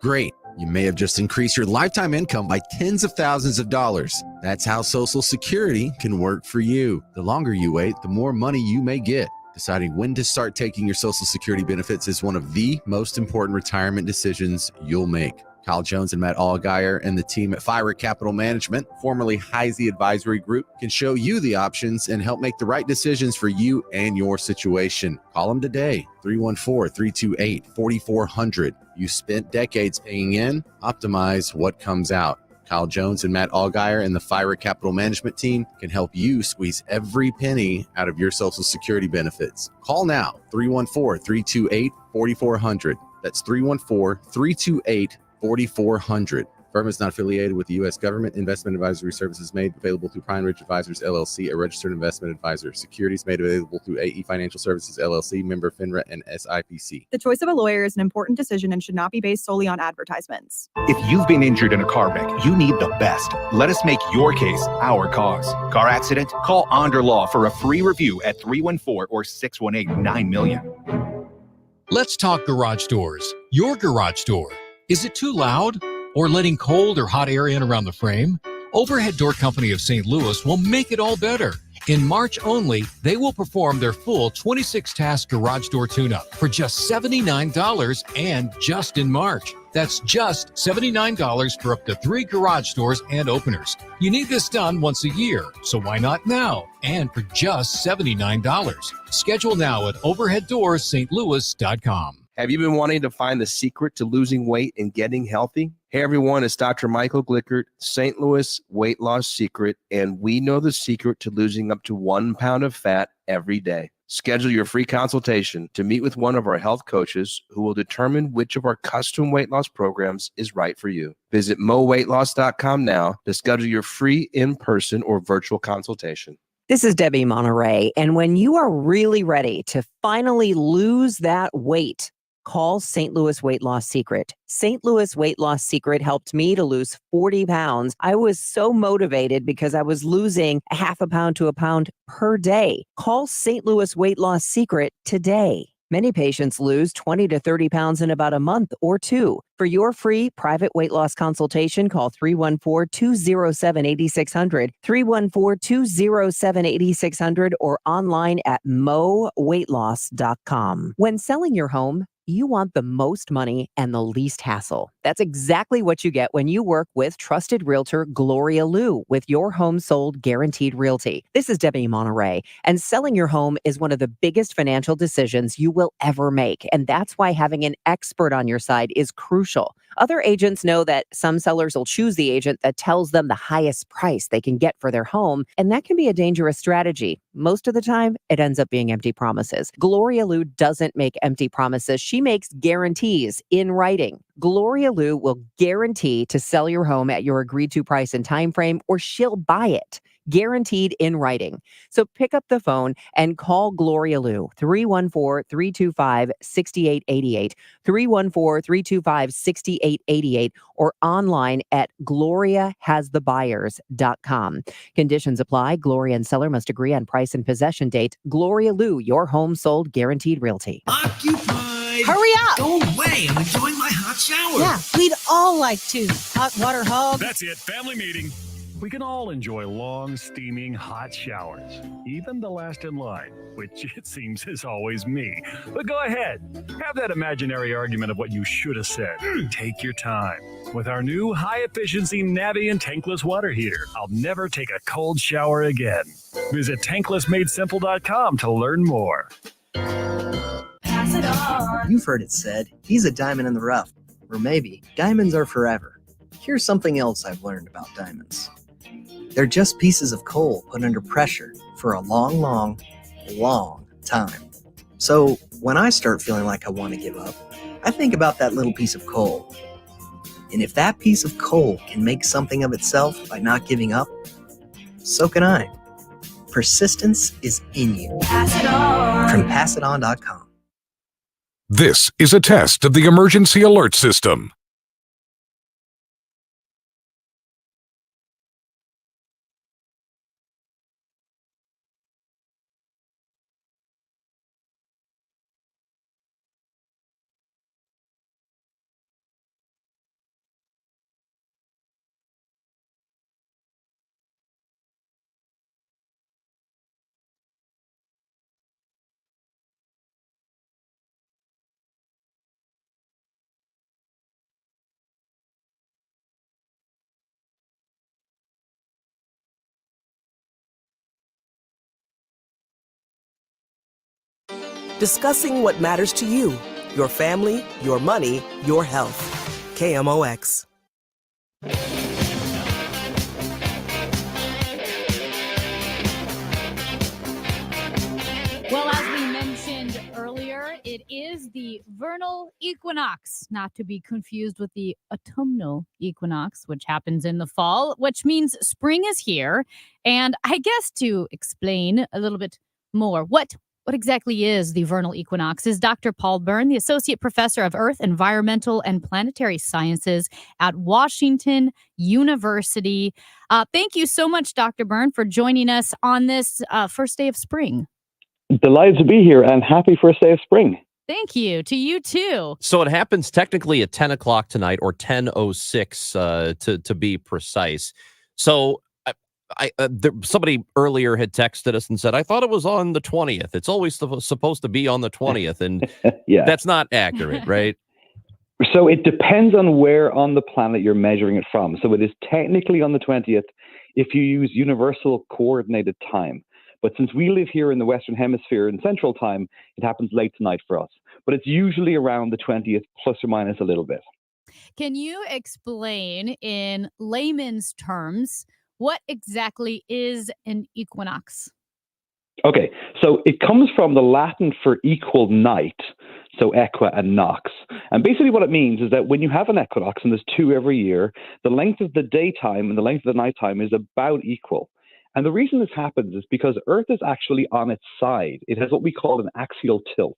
Great. You may have just increased your lifetime income by tens of thousands of dollars. That's how Social Security can work for you. The longer you wait, the more money you may get. Deciding when to start taking your Social Security benefits is one of the most important retirement decisions you'll make. Kyle Jones and Matt Allgaier and the team at Fire Capital Management, formerly Heisey Advisory Group, can show you the options and help make the right decisions for you and your situation. Call them today, 314-328-4400. You spent decades paying in, optimize what comes out. Kyle Jones and Matt Allgaier and the Fire Capital Management team can help you squeeze every penny out of your Social Security benefits. Call now, 314-328-4400. That's 314-328-4400. Firm is not affiliated with the U.S. government. Investment advisory services made available through Pine Ridge Advisors, LLC, a registered investment advisor. Securities made available through AE Financial Services, LLC, member FINRA and SIPC. The choice of a lawyer is an important decision and should not be based solely on advertisements. If you've been injured in a car wreck, you need the best. Let us make your case our cause. Car accident? Call Onder Law for a free review at 314 or 618-9000000. Let's talk garage doors. Your garage door. Is it too loud or letting cold or hot air in around the frame? Overhead Door Company of St. Louis will make it all better. In March only, they will perform their full 26-task garage door tune-up for just $79 and just in March. That's just $79 for up to 3 garage doors and openers. You need this done once a year, so why not now? And for just $79. Schedule now at overheaddoorsstlouis.com. Have you been wanting to find the secret to losing weight and getting healthy? Hey everyone, it's Dr. Michael Glickert, St. Louis Weight Loss Secret, and we know the secret to losing up to 1 pound of fat every day. Schedule your free consultation to meet with one of our health coaches who will determine which of our custom weight loss programs is right for you. Visit moweightloss.com now to schedule your free in-person or virtual consultation. This is Debbie Monterey, and when you are really ready to finally lose that weight, call St. Louis Weight Loss Secret. St. Louis Weight Loss Secret helped me to lose 40 pounds. I was so motivated because I was losing a half a pound to a pound per day. Call St. Louis Weight Loss Secret today. Many patients lose 20 to 30 pounds in about a month or 2. For your free private weight loss consultation, call 314-207-8600, 314-207-8600, or online at moweightloss.com. When selling your home, you want the most money and the least hassle. That's exactly what you get when you work with trusted realtor Gloria Liu with Your Home Sold Guaranteed Realty. This is Debbie Monterey, and selling your home is one of the biggest financial decisions you will ever make. And that's why having an expert on your side is crucial. Other agents know that some sellers will choose the agent that tells them the highest price they can get for their home, and that can be a dangerous strategy. Most of the time, it ends up being empty promises. Gloria Liu doesn't make empty promises. She makes guarantees in writing. Gloria Liu will guarantee to sell your home at your agreed to price and time frame, or she'll buy it. Guaranteed in writing. So pick up the phone and call Gloria Liu, 314-325-6888, 314-325-6888, or online at gloriahasthebuyers.com. Conditions apply. Gloria and seller must agree on price and possession date. Gloria Liu, Your Home Sold Guaranteed Realty. Occupied. Hurry up. Go away. I'm enjoying my hot shower. Yeah, we'd all like to. Hot water hog. That's it. Family meeting. We can all enjoy long, steaming, hot showers, even the last in line, which it seems is always me. But go ahead, have that imaginary argument of what you should have said. Take your time. With our new high-efficiency Navien tankless water heater, I'll never take a cold shower again. Visit tanklessmadesimple.com to learn more. Pass it on. You've heard it said, he's a diamond in the rough. Or maybe, diamonds are forever. Here's something else I've learned about diamonds. They're just pieces of coal put under pressure for a long, long, long time. So when I start feeling like I want to give up, I think about that little piece of coal. And if that piece of coal can make something of itself by not giving up, so can I. Persistence is in you. Pass it on. From passiton.com. This is a test of the emergency alert system. Discussing what matters to you, your family, your money, your health. KMOX. Well, as we mentioned earlier, it is the vernal equinox, not to be confused with the autumnal equinox, which happens in the fall, which means spring is here. And I guess to explain a little bit more, what exactly is the vernal equinox is Dr. Paul Byrne, the Associate Professor of Earth, Environmental, and Planetary Sciences at Washington University. Thank you so much, Dr. Byrne, for joining us on this first day of spring. Delighted to be here and happy first day of spring. Thank you. To you, too. So it happens technically at 10 o'clock tonight, or 10:06 to be precise. So Somebody earlier had texted us and said, I thought it was on the 20th. It's always supposed to be on the 20th. And Yeah. that's not accurate, right? So it depends on where on the planet you're measuring it from. So it is technically on the 20th if you use universal coordinated time. But since we live here in the Western Hemisphere in Central Time, it happens late tonight for us. But it's usually around the 20th, plus or minus a little bit. Can you explain in layman's terms what exactly is an equinox? Okay, so it comes from the Latin for equal night, so equa and nox. And basically what it means is that when you have an equinox, and there's 2 every year, the length of the daytime and the length of the nighttime is about equal. And the reason this happens is because Earth is actually on its side. It has what we call an axial tilt.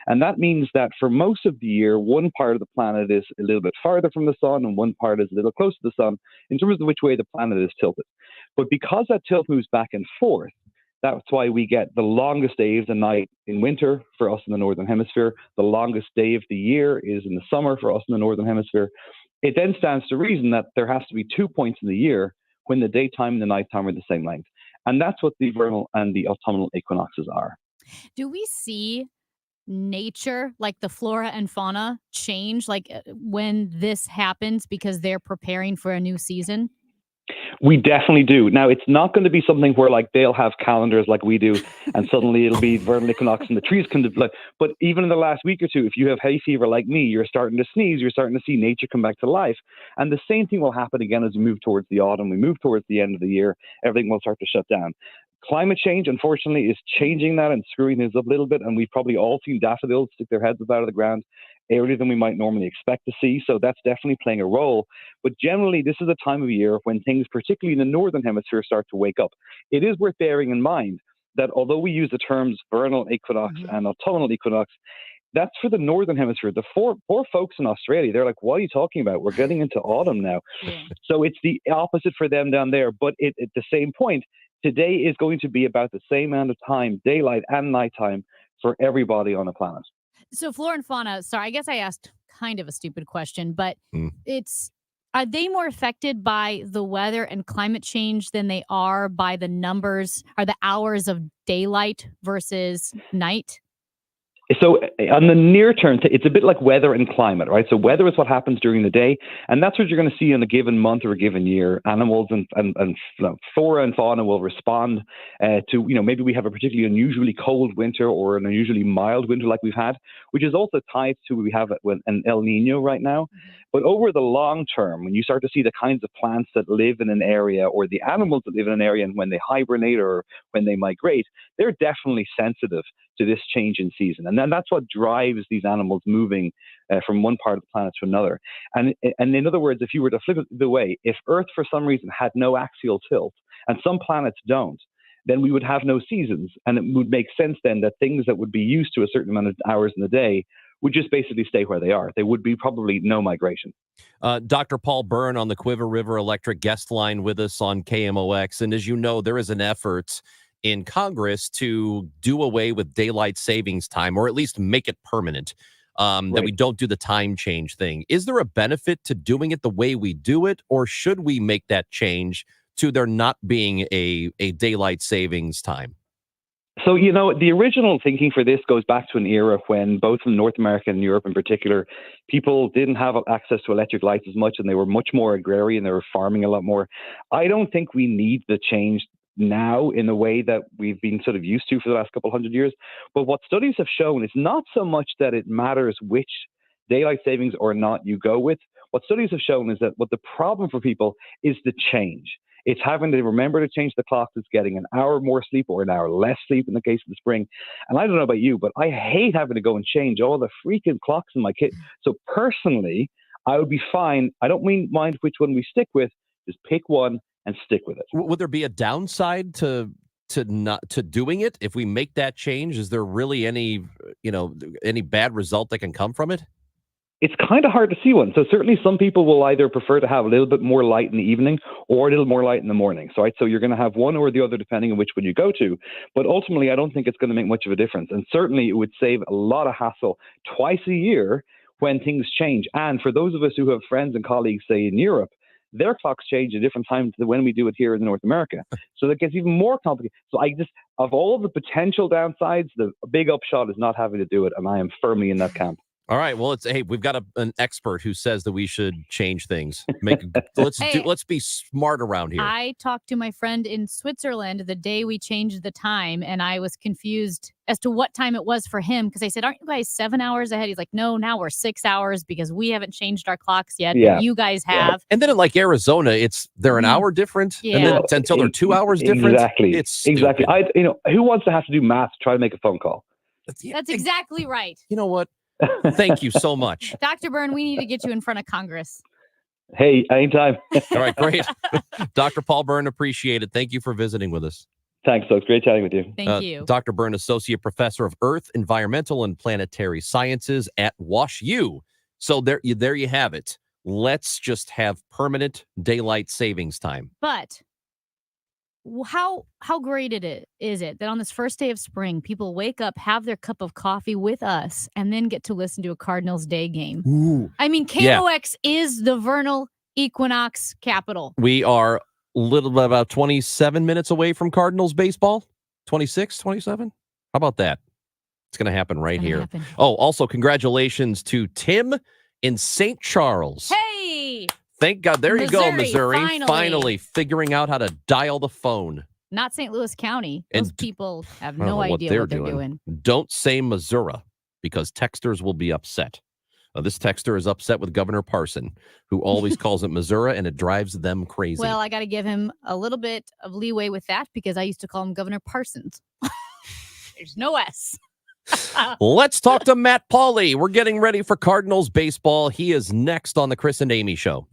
And that means that for most of the year, one part of the planet is a little bit farther from the sun and one part is a little closer to the sun in terms of which way the planet is tilted. But because that tilt moves back and forth, that's why we get the longest day of the night in winter for us in the Northern Hemisphere. The longest day of the year is in the summer for us in the Northern Hemisphere. It then stands to reason that there has to be 2 points in the year when the daytime and the nighttime are the same length. And that's what the vernal and the autumnal equinoxes are. Do we see nature, like the flora and fauna, change when this happens because they're preparing for a new season? We definitely do. Now, it's not going to be something where they'll have calendars like we do, and suddenly it'll be vernal equinox and the trees can develop. But even in the last week or two, if you have hay fever like me, you're starting to sneeze, you're starting to see nature come back to life. And the same thing will happen again as we move towards the autumn. We move towards the end of the year, everything will start to shut down. Climate change, unfortunately, is changing that and screwing things up a little bit. And we've probably all seen daffodils stick their heads up out of the ground earlier than we might normally expect to see. So that's definitely playing a role. But generally, this is a time of year when things, particularly in the Northern Hemisphere, start to wake up. It is worth bearing in mind that although we use the terms vernal equinox and autumnal equinox, that's for the Northern Hemisphere. The poor folks in Australia, they're like, what are you talking about? We're getting into autumn now. Yeah. So it's the opposite for them down there. But at the same point, today is going to be about the same amount of time, daylight and nighttime, for everybody on the planet. So flora and fauna, sorry, I guess I asked kind of a stupid question, but are they more affected by the weather and climate change than they are by the numbers or the hours of daylight versus night? So on the near term, it's a bit like weather and climate, right? So weather is what happens during the day, and that's what you're going to see in a given month or a given year. Animals and flora and fauna will respond to, maybe we have a particularly unusually cold winter or an unusually mild winter like we've had, which is also tied to we have an El Nino right now. But over the long term, when you start to see the kinds of plants that live in an area or the animals that live in an area and when they hibernate or when they migrate, they're definitely sensitive to this change in season. And then that's what drives these animals moving from one part of the planet to another. And in other words, if you were to flip it the way, if Earth for some reason had no axial tilt and some planets don't, then we would have no seasons. And it would make sense then that things that would be used to a certain amount of hours in the day would just basically stay where they are. There would be probably no migration. Dr. Paul Byrne on the Quiver River Electric guest line with us on KMOX. And as you know, there is an effort in Congress to do away with daylight savings time, or at least make it permanent, that we don't do the time change thing. Is there a benefit to doing it the way we do it, or should we make that change to there not being a daylight savings time? So, the original thinking for this goes back to an era when both in North America and Europe in particular, people didn't have access to electric lights as much and they were much more agrarian. They were farming a lot more. I don't think we need the change now in the way that we've been sort of used to for the last couple hundred years. But what studies have shown is not so much that it matters which daylight savings or not you go with. What studies have shown is that what the problem for people is the change. It's having to remember to change the clock. It's getting an hour more sleep or an hour less sleep in the case of the spring. And I don't know about you, but I hate having to go and change all the freaking clocks in my kit. So personally, I would be fine. I don't mind which one we stick with. Just pick one and stick with it. Would there be a downside to doing it if we make that change? Is there really any bad result that can come from it? It's kind of hard to see one. So certainly some people will either prefer to have a little bit more light in the evening or a little more light in the morning. So you're going to have one or the other depending on which one you go to. But ultimately, I don't think it's going to make much of a difference. And certainly it would save a lot of hassle twice a year when things change. And for those of us who have friends and colleagues, say in Europe, their clocks change at different times to when we do it here in North America. So that gets even more complicated. So of all the potential downsides, the big upshot is not having to do it, and I am firmly in that camp. All right. Well, we've got an expert who says that we should change things. Let's be smart around here. I talked to my friend in Switzerland the day we changed the time, and I was confused as to what time it was for him because I said, "Aren't you guys 7 hours ahead?" He's like, "No, now we're 6 hours because we haven't changed our clocks yet. Yeah. But you guys have." And then in like Arizona, they're an hour different, and then until they're 2 hours different. Exactly. It's exactly. stupid. Who wants to have to do math to try to make a phone call? That's exactly right. You know what? Thank you so much. Dr. Byrne, we need to get you in front of Congress. Hey, anytime. All right, great. Dr. Paul Byrne, appreciate it. Thank you for visiting with us. Thanks, folks. Great chatting with you. Thank you. Dr. Byrne, Associate Professor of Earth, Environmental, and Planetary Sciences at WashU. So there you have it. Let's just have permanent daylight savings time. But how great is it that on this first day of spring, people wake up, have their cup of coffee with us, and then get to listen to a Cardinals Day game? Ooh. I mean, KMOX is the vernal equinox capital. We are about 27 minutes away from Cardinals baseball. 26, 27? How about that? It's going to happen right here. Oh, also congratulations to Tim in St. Charles. Hey! Thank God. There you go, Missouri, Missouri. finally Figuring out how to dial the phone. Not St. Louis County. Those people have no I don't know idea what they're doing. Don't say Missouri because texters will be upset. This texter is upset with Governor Parson, who always calls it Missouri, and it drives them crazy. Well, I got to give him a little bit of leeway with that because I used to call him Governor Parsons. There's no S. Let's talk to Matt Pauley. We're getting ready for Cardinals baseball. He is next on the Chris and Amy Show.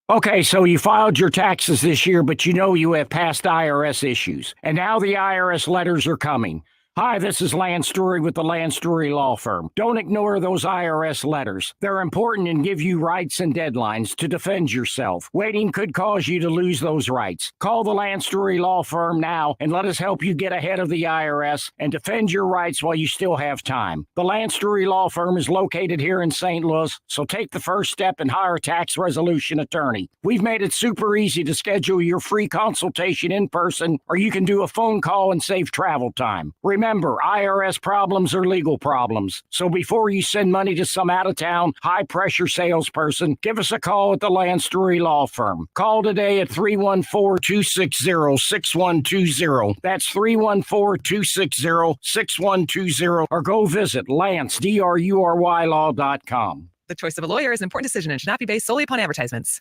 Okay, so you filed your taxes this year, but you know you have past IRS issues. And now the IRS letters are coming. Hi, this is Lance Drury with the Lance Drury Law Firm. Don't ignore those IRS letters. They're important and give you rights and deadlines to defend yourself. Waiting could cause you to lose those rights. Call the Lance Drury Law Firm now and let us help you get ahead of the IRS and defend your rights while you still have time. The Lance Drury Law Firm is located here in St. Louis, so take the first step and hire a tax resolution attorney. We've made it super easy to schedule your free consultation in person, or you can do a phone call and save travel time. Remember, IRS problems are legal problems. So before you send money to some out-of-town, high-pressure salesperson, give us a call at the Lance Drury Law Firm. Call today at 314-260-6120. That's 314-260-6120. Or go visit LanceDruryLaw.com. The choice of a lawyer is an important decision and should not be based solely upon advertisements.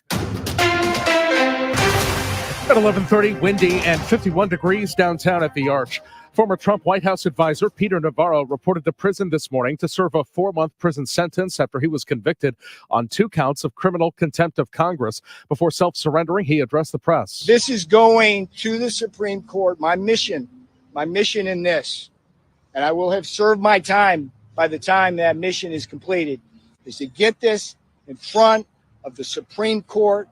At 11:30, windy and 51 degrees downtown at the Arch. Former Trump White House advisor Peter Navarro reported to prison this morning to serve a 4-month prison sentence after he was convicted on 2 counts of criminal contempt of Congress. Before self-surrendering, he addressed the press. This is going to the Supreme Court. My mission in this, and I will have served my time by the time that mission is completed, is to get this in front of the Supreme Court.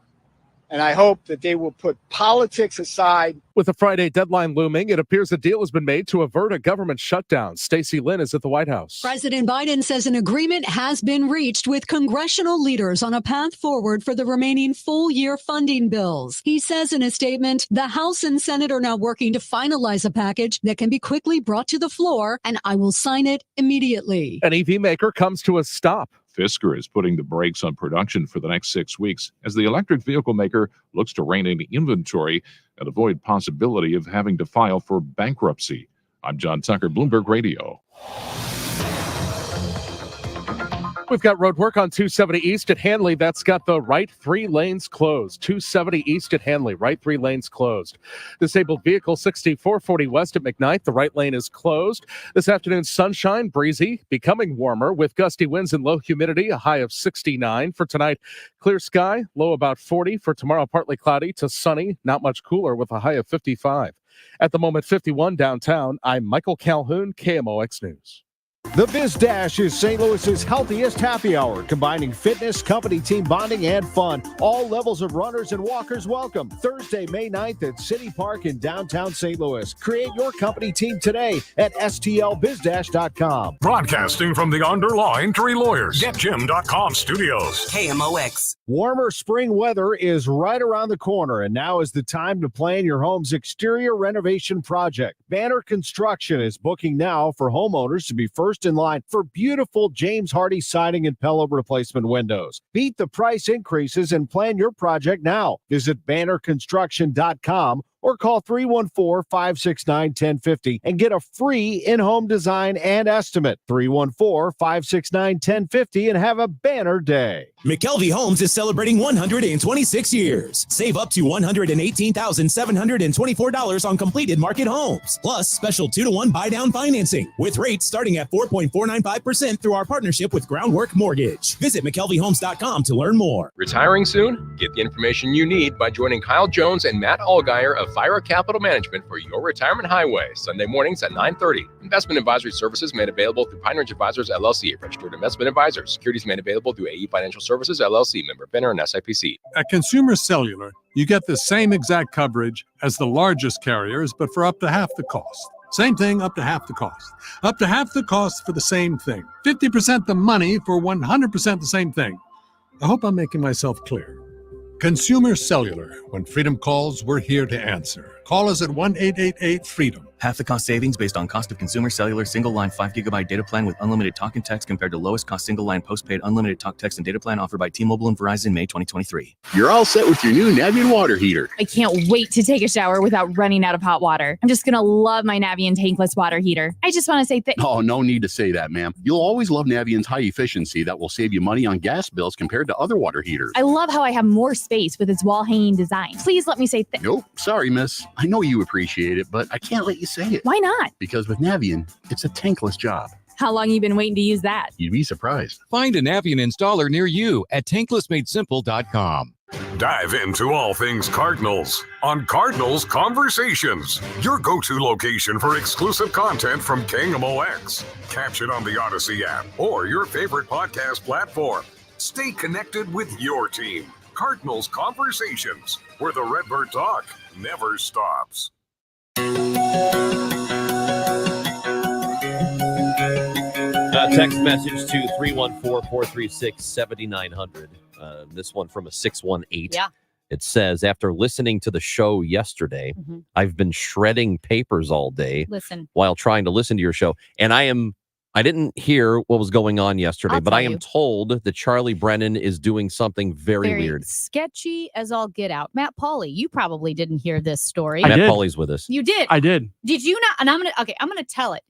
And I hope that they will put politics aside. With the Friday deadline looming, it appears a deal has been made to avert a government shutdown. Stacey Lynn is at the White House. President Biden says an agreement has been reached with congressional leaders on a path forward for the remaining full-year funding bills. He says in a statement, the House and Senate are now working to finalize a package that can be quickly brought to the floor, and I will sign it immediately. An EV maker comes to a stop. Fisker is putting the brakes on production for the next 6 weeks as the electric vehicle maker looks to rein in inventory and avoid possibility of having to file for bankruptcy. I'm John Tucker, Bloomberg Radio. We've got road work on 270 East at Hanley. That's got the right 3 lanes closed. 270 East at Hanley, right 3 lanes closed. Disabled vehicle 6440 West at McKnight. The right lane is closed. This afternoon, sunshine, breezy, becoming warmer with gusty winds and low humidity, a high of 69. For tonight, clear sky, low about 40. For tomorrow, partly cloudy to sunny, not much cooler with a high of 55. At the moment, 51 downtown. I'm Michael Calhoun, KMOX News. The Biz Dash is St. Louis's healthiest happy hour, combining fitness, company team bonding, and fun. All levels of runners and walkers welcome. Thursday, May 9th at City Park in downtown St. Louis. Create your company team today at stlbizdash.com. Broadcasting from the Underline Three Lawyers, GetJim.com studios. KMOX. Warmer spring weather is right around the corner, and now is the time to plan your home's exterior renovation project. Banner Construction is booking now for homeowners to be first in line for beautiful James Hardy siding and pillow replacement windows. Beat the price increases and plan your project now. Visit bannerconstruction.com or call 314-569-1050 and get a free in-home design and estimate. 314-569-1050 and have a banner day. McKelvey Homes is celebrating 126 years. Save up to $118,724 on completed market homes, plus special 2-to-1 buy-down financing with rates starting at 4.495% through our partnership with Groundwork Mortgage. Visit McKelveyHomes.com to learn more. Retiring soon? Get the information you need by joining Kyle Jones and Matt Allgeier of FIRA Capital Management for your retirement highway, Sunday mornings at 9:30. Investment advisory services made available through Pine Ridge Advisors, LLC, registered investment advisors. Securities made available through AE Financial Services, LLC, member FINRA and SIPC. At Consumer Cellular, you get the same exact coverage as the largest carriers, but for up to half the cost. Same thing, up to half the cost. Up to half the cost for the same thing. 50% the money for 100% the same thing. I hope I'm making myself clear. Consumer Cellular. When freedom calls, we're here to answer. Call us at 1-888-FREEDOM. Half the cost savings based on cost of Consumer Cellular single line 5 GB data plan with unlimited talk and text compared to lowest cost single line postpaid unlimited talk, text, and data plan offered by T-Mobile and Verizon May 2023. You're all set with your new Navien water heater. I can't wait to take a shower without running out of hot water. I'm just going to love my Navien tankless water heater. I just want to say Oh, no need to say that, ma'am. You'll always love Navien's high efficiency that will save you money on gas bills compared to other water heaters. I love how I have more space with its wall-hanging design. Please let me say Nope, sorry, miss. I know you appreciate it, but I can't let you say it. Why not? Because with Navien, it's a tankless job. How long you been waiting to use that? You'd be surprised. Find a Navien installer near you at tanklessmadesimple.com. Dive into all things Cardinals on Cardinals Conversations, your go-to location for exclusive content from KMOX. Catch it on the Odyssey app or your favorite podcast platform. Stay connected with your team. Cardinals Conversations, where the Redbird talk never stops. Text message to 314-436-7900. This one from a 618. Yeah. It says, after listening to the show yesterday, I've been shredding papers all day while trying to listen to your show. And I didn't hear what was going on yesterday, but I am told that Charlie Brennan is doing something very weird. Sketchy as all get out. Matt Pauley, you probably didn't hear this story. Matt Pauley's with us. You did? I did. Did you not? And I'm going to tell it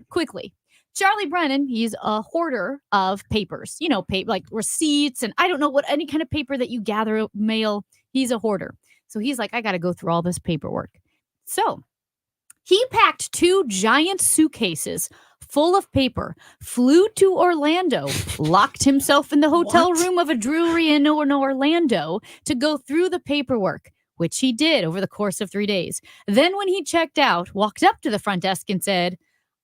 quickly. Charlie Brennan, he's a hoarder of papers, like receipts, and I don't know what any kind of paper that you gather mail. He's a hoarder. So he's like, I got to go through all this paperwork. So he packed 2 giant suitcases full of paper, flew to Orlando, locked himself in the hotel room of a brewery in Orlando to go through the paperwork, which he did over the course of 3 days. Then when he checked out, walked up to the front desk and said,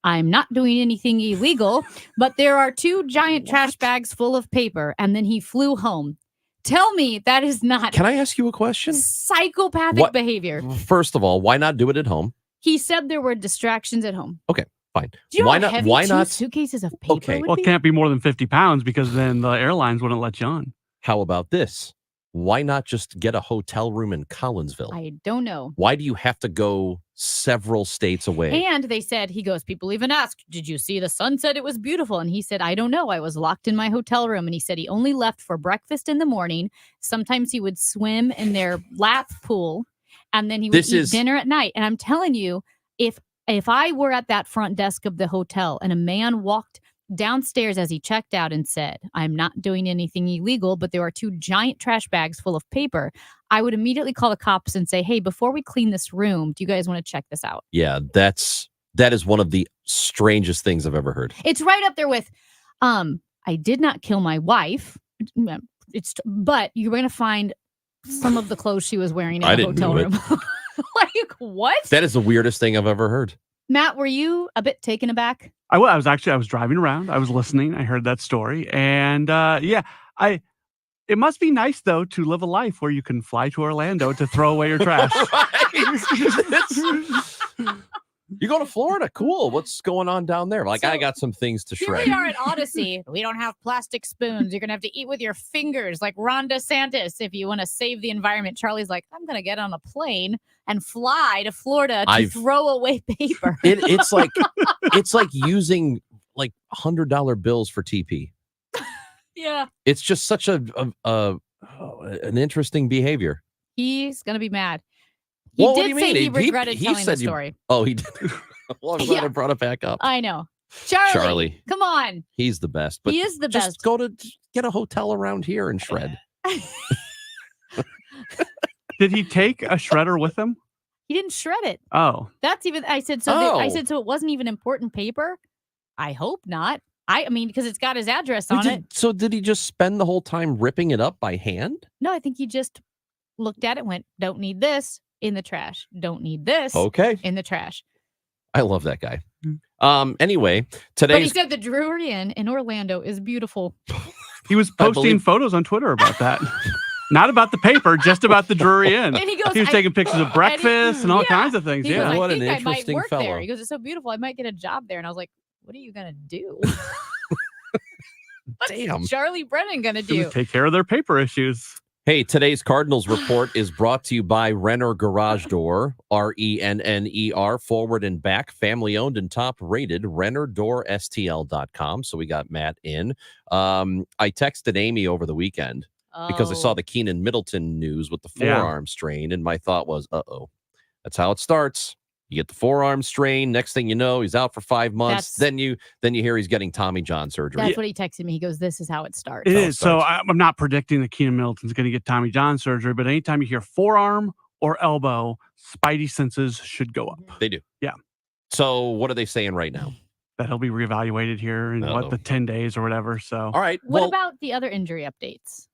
I'm not doing anything illegal, but there are 2 giant trash bags full of paper. And then he flew home. Tell me that is not. Can I ask you a question? Psychopathic behavior. First of all, why not do it at home? He said there were distractions at home. Okay, fine. Do you know why how not? heavy Why 2 not? suitcases of paper would Well, be? it can't be more than 50 pounds because then the airlines wouldn't let you on. How about this? Why not just get a hotel room in Collinsville? I don't know. Why do you have to go several states away? And they said, he goes, people even asked, did you see the sunset? It was beautiful. And he said, I don't know. I was locked in my hotel room. And he said he only left for breakfast in the morning. Sometimes he would swim in their lap pool and then he would eat dinner at night. And I'm telling you, if I were at that front desk of the hotel and a man walked downstairs as he checked out and said, I'm not doing anything illegal, but there are 2 giant trash bags full of paper, I would immediately call the cops and say, hey, before we clean this room, do you guys want to check this out? Yeah, that is one of the strangest things I've ever heard. It's right up there with, I did not kill my wife. But you're going to find some of the clothes she was wearing in the hotel room. Like, what? That is the weirdest thing I've ever heard. Matt, were you a bit taken aback? I was driving around. I was listening. I heard that story, and it must be nice though to live a life where you can fly to Orlando to throw away your trash. You go to Florida, cool. What's going on down there? Like, I got some things to shred. Here we are at Odyssey. We don't have plastic spoons. You're gonna have to eat with your fingers, like Ron DeSantis, if you want to save the environment. Charlie's like, I'm gonna get on a plane and fly to Florida to throw away paper. It's like using like $100 bills for TP. Yeah, it's just such an interesting behavior. He's gonna be mad. Well, He did say he regretted telling the story. Oh, he did. Well, I'm glad I brought it back up. I know. Charlie, come on. He's the best. But he is the just best. Go to get a hotel around here and shred. Did he take a shredder with him? He didn't shred it. Oh. That's even, I said, so it wasn't even important paper? I hope not. I mean, because it's got his address on it. So did he just spend the whole time ripping it up by hand? No, I think he just looked at it and went, don't need this, in the trash. Don't need this. Okay. In the trash. I love that guy. Anyway, But he today's said the Drury Inn in Orlando is beautiful. He was posting photos on Twitter about that. Not about the paper, just about the Drury Inn. And he goes, was taking pictures of breakfast and all kinds of things. He goes, Yeah. I think I might work there. He goes, it's so beautiful. I might get a job there. And I was like, what are you going to do? Damn. Charlie Brennan going to do? Take care of their paper issues. Hey, today's Cardinals report is brought to you by Renner Garage Door, RENNER, forward and back, family owned and top rated, RennerDoorSTL.com. So we got Matt in. I texted Amy over the weekend because I saw the Keenan Middleton news with the forearm strain, and my thought was, that's how it starts. You get the forearm strain. Next thing you know, he's out for 5 months. Then you hear he's getting Tommy John surgery. That's what he texted me. He goes, this is how it starts. It is. So I'm not predicting that Keenan Middleton's going to get Tommy John surgery, but anytime you hear forearm or elbow, spidey senses should go up. They do. Yeah. So what are they saying right now? That he'll be reevaluated here in the 10 days or whatever. So all right. What about the other injury updates?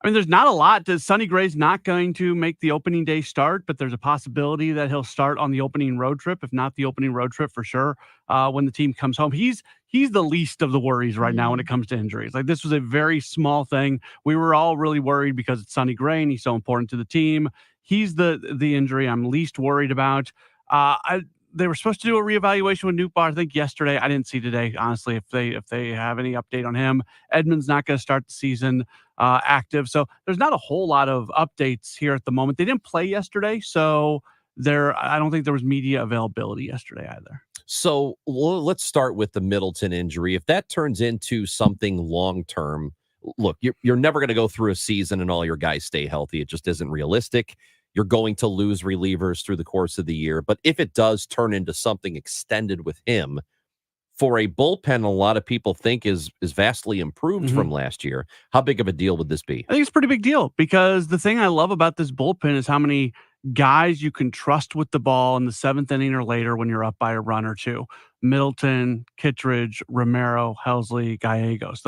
I mean, there's not a lot. Sonny Gray's not going to make the opening day start, but there's a possibility that he'll start on the opening road trip, if not the opening road trip for sure, when the team comes home. He's the least of the worries right now when it comes to injuries. Like, this was a very small thing. We were all really worried because it's Sonny Gray and he's so important to the team. He's the injury I'm least worried about. They were supposed to do a reevaluation with Nootbaar, I think, yesterday. I didn't see today, honestly, if they have any update on him. Edmonds not going to start the season active. So there's not a whole lot of updates here at the moment. They didn't play yesterday, so I don't think there was media availability yesterday either. So let's start with the Middleton injury. If that turns into something long-term, look, you're never going to go through a season and all your guys stay healthy. It just isn't realistic. You're going to lose relievers through the course of the year. But if it does turn into something extended with him, for a bullpen, a lot of people think is vastly improved from last year. How big of a deal would this be? I think it's a pretty big deal because the thing I love about this bullpen is how many guys you can trust with the ball in the 7th inning or later when you're up by a run or two. Middleton, Kittredge, Romero, Helsley, Gallegos.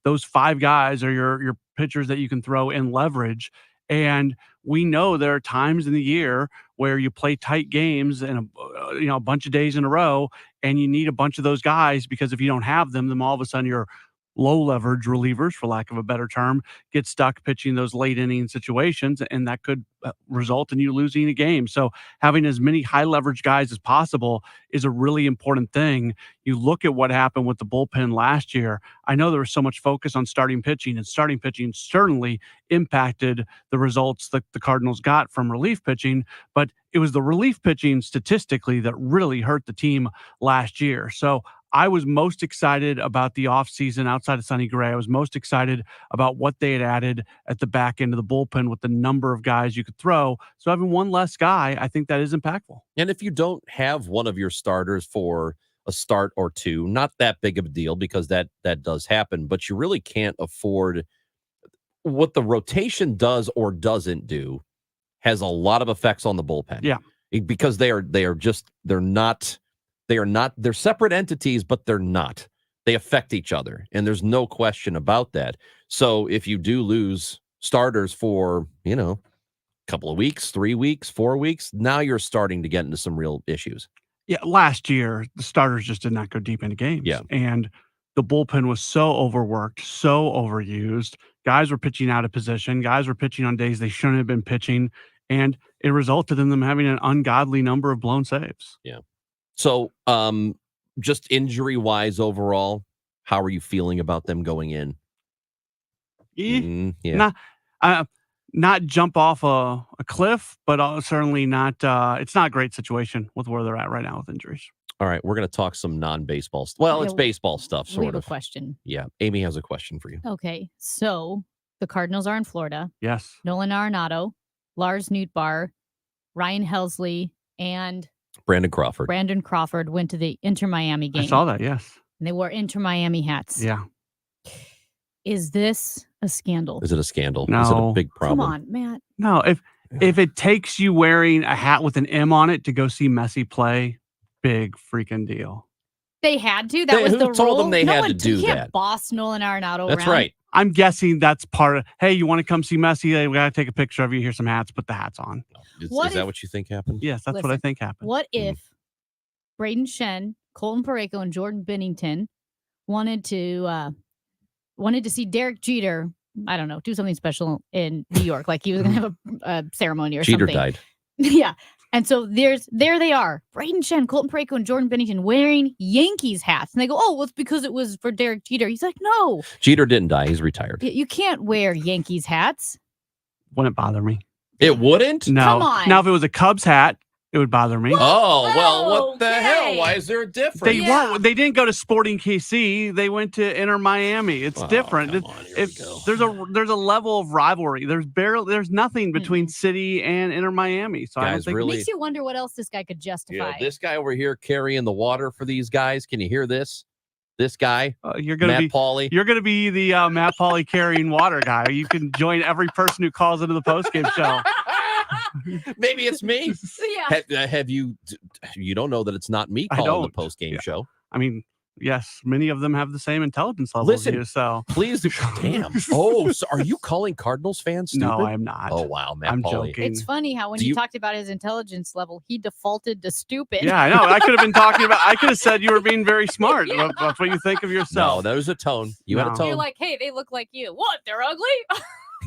Those 5 guys are your pitchers that you can throw in leverage. And we know there are times in the year where you play tight games and a bunch of days in a row, and you need a bunch of those guys, because if you don't have them, then all of a sudden you're low leverage relievers, for lack of a better term, get stuck pitching those late inning situations, and that could result in you losing a game. So having as many high leverage guys as possible is a really important thing. You look at what happened with the bullpen last year. I know there was so much focus on starting pitching, and starting pitching certainly impacted the results that the Cardinals got from relief pitching, but it was the relief pitching statistically that really hurt the team last year. So I was most excited about the offseason outside of Sonny Gray. I was most excited about what they had added at the back end of the bullpen with the number of guys you could throw. So having one less guy, I think that is impactful. And if you don't have one of your starters for a start or two, not that big of a deal, because that does happen, but you really can't afford what the rotation does or doesn't do has a lot of effects on the bullpen. Yeah. Because they're separate entities, but they're not. They affect each other, and there's no question about that. So if you do lose starters for, a couple of weeks, 3 weeks, 4 weeks, now you're starting to get into some real issues. Yeah, last year the starters just did not go deep into games. Yeah. And the bullpen was so overworked, so overused. Guys were pitching out of position. Guys were pitching on days they shouldn't have been pitching. And it resulted in them having an ungodly number of blown saves. Yeah. So just injury-wise overall, how are you feeling about them going in? Yeah. Not jump off a cliff, but certainly not. It's not a great situation with where they're at right now with injuries. All right, we're going to talk some non-baseball stuff. Well, it's baseball stuff, We sort have of. a question. Yeah, Amy has a question for you. Okay, so the Cardinals are in Florida. Yes. Nolan Arenado, Lars Nootbaar, Ryan Helsley, and Brandon Crawford. Brandon Crawford went to the Inter Miami game. I saw that, yes. And they wore Inter Miami hats. Yeah. Is this a scandal? Is it a scandal? No. Is it a big problem? Come on, Matt. No, if it takes you wearing a hat with an M on it to go see Messi play, big freaking deal. They had to. That was who the told rule. them they No had one, to do you can't that? boss Nolan Arenado That's around. right. I'm guessing that's part of, hey, you want to come see Messi? Hey, we got to take a picture of you. Here's some hats. Put the hats on. Is What that if- what you think happened? Yes, that's what I Listen, think happened. What if Braden Shen, Colton Parayko, and Jordan Bennington wanted to see Derek Jeter, I don't know, do something special in New York, like he was going to have a ceremony or Jeter something. died. Yeah. And so there they are, Braden Shen, Colton Parayko, and Jordan Bennington wearing Yankees hats. And they go, oh, well, it's because it was for Derek Jeter. He's like, no, Jeter didn't die. He's retired. you can't wear Yankees hats. Wouldn't bother me. It wouldn't? No. Come on. Now, if it was a Cubs hat, it would bother me. Oh, well, what the hell? Why is there a difference? They weren't. They didn't go to Sporting KC. They went to Inter Miami. It's different. There's a level of rivalry. There's nothing between City and Inter Miami. So I don't Guys, think really- Makes you wonder what else this guy could justify. Yeah, this guy over here carrying the water for these guys. Can you hear this? This guy, you're gonna Matt be Pauley. You're gonna be the Matt Pauley carrying water guy. You can join every person who calls into the postgame show. Maybe it's me. Yeah. Have you? You don't know that it's not me I calling the don't. post game show. I mean, yes, many of them have the same intelligence level Listen, as you. So please, damn. Oh, so are you calling Cardinals fans stupid? no, I'm not. Oh wow, Matt I'm Pauley. joking. It's funny how when Do you you- talked about his intelligence level, he defaulted to stupid. Yeah, I know. I could have been talking about. I could have said you were being very smart. That's what you think of No, yourself. that was a tone. You had a No. tone. You're like, hey, they look like you. What? They're ugly?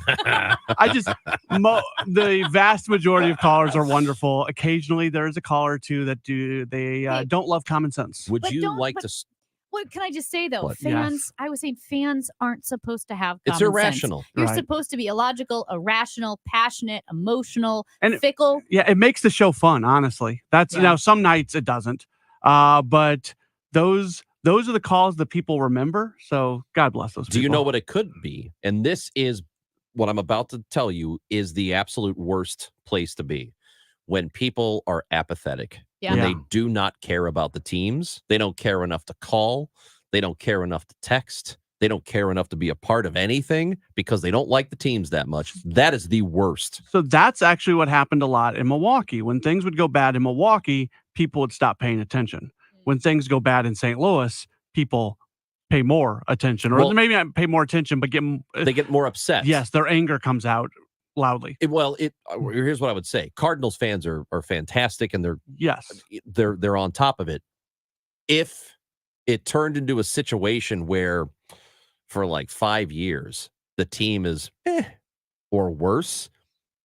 I just the vast majority of callers are wonderful. Occasionally, there is a caller or two that don't love common sense. Would But you don't- like but- to? s- What can I just say though? What? Fans, I was saying fans aren't supposed to have It's common irrational. sense. You're Right. supposed to be illogical, irrational, passionate, emotional, And- fickle. Yeah, it makes the show fun. Honestly, that's Yeah. some nights it doesn't. But those are the calls that people remember. So God bless those. Do you people. know what it could be? And this is what I'm about to tell you is the absolute worst place to be when people are apathetic. Yeah. When Yeah. they do not care about the teams. They don't care enough to call. They don't care enough to text. They don't care enough to be a part of anything because they don't like the teams that much. That is the worst. So that's actually what happened a lot in Milwaukee. When things would go bad in Milwaukee, people would stop paying attention. When things go bad in St. Louis, people pay more attention, or Well- maybe not pay more attention, but They get more upset. yes, their anger comes out loudly. Here's what I would say. Cardinals fans are fantastic and Yes, they're on top of it. If it turned into a situation where for like 5 years the team is or worse,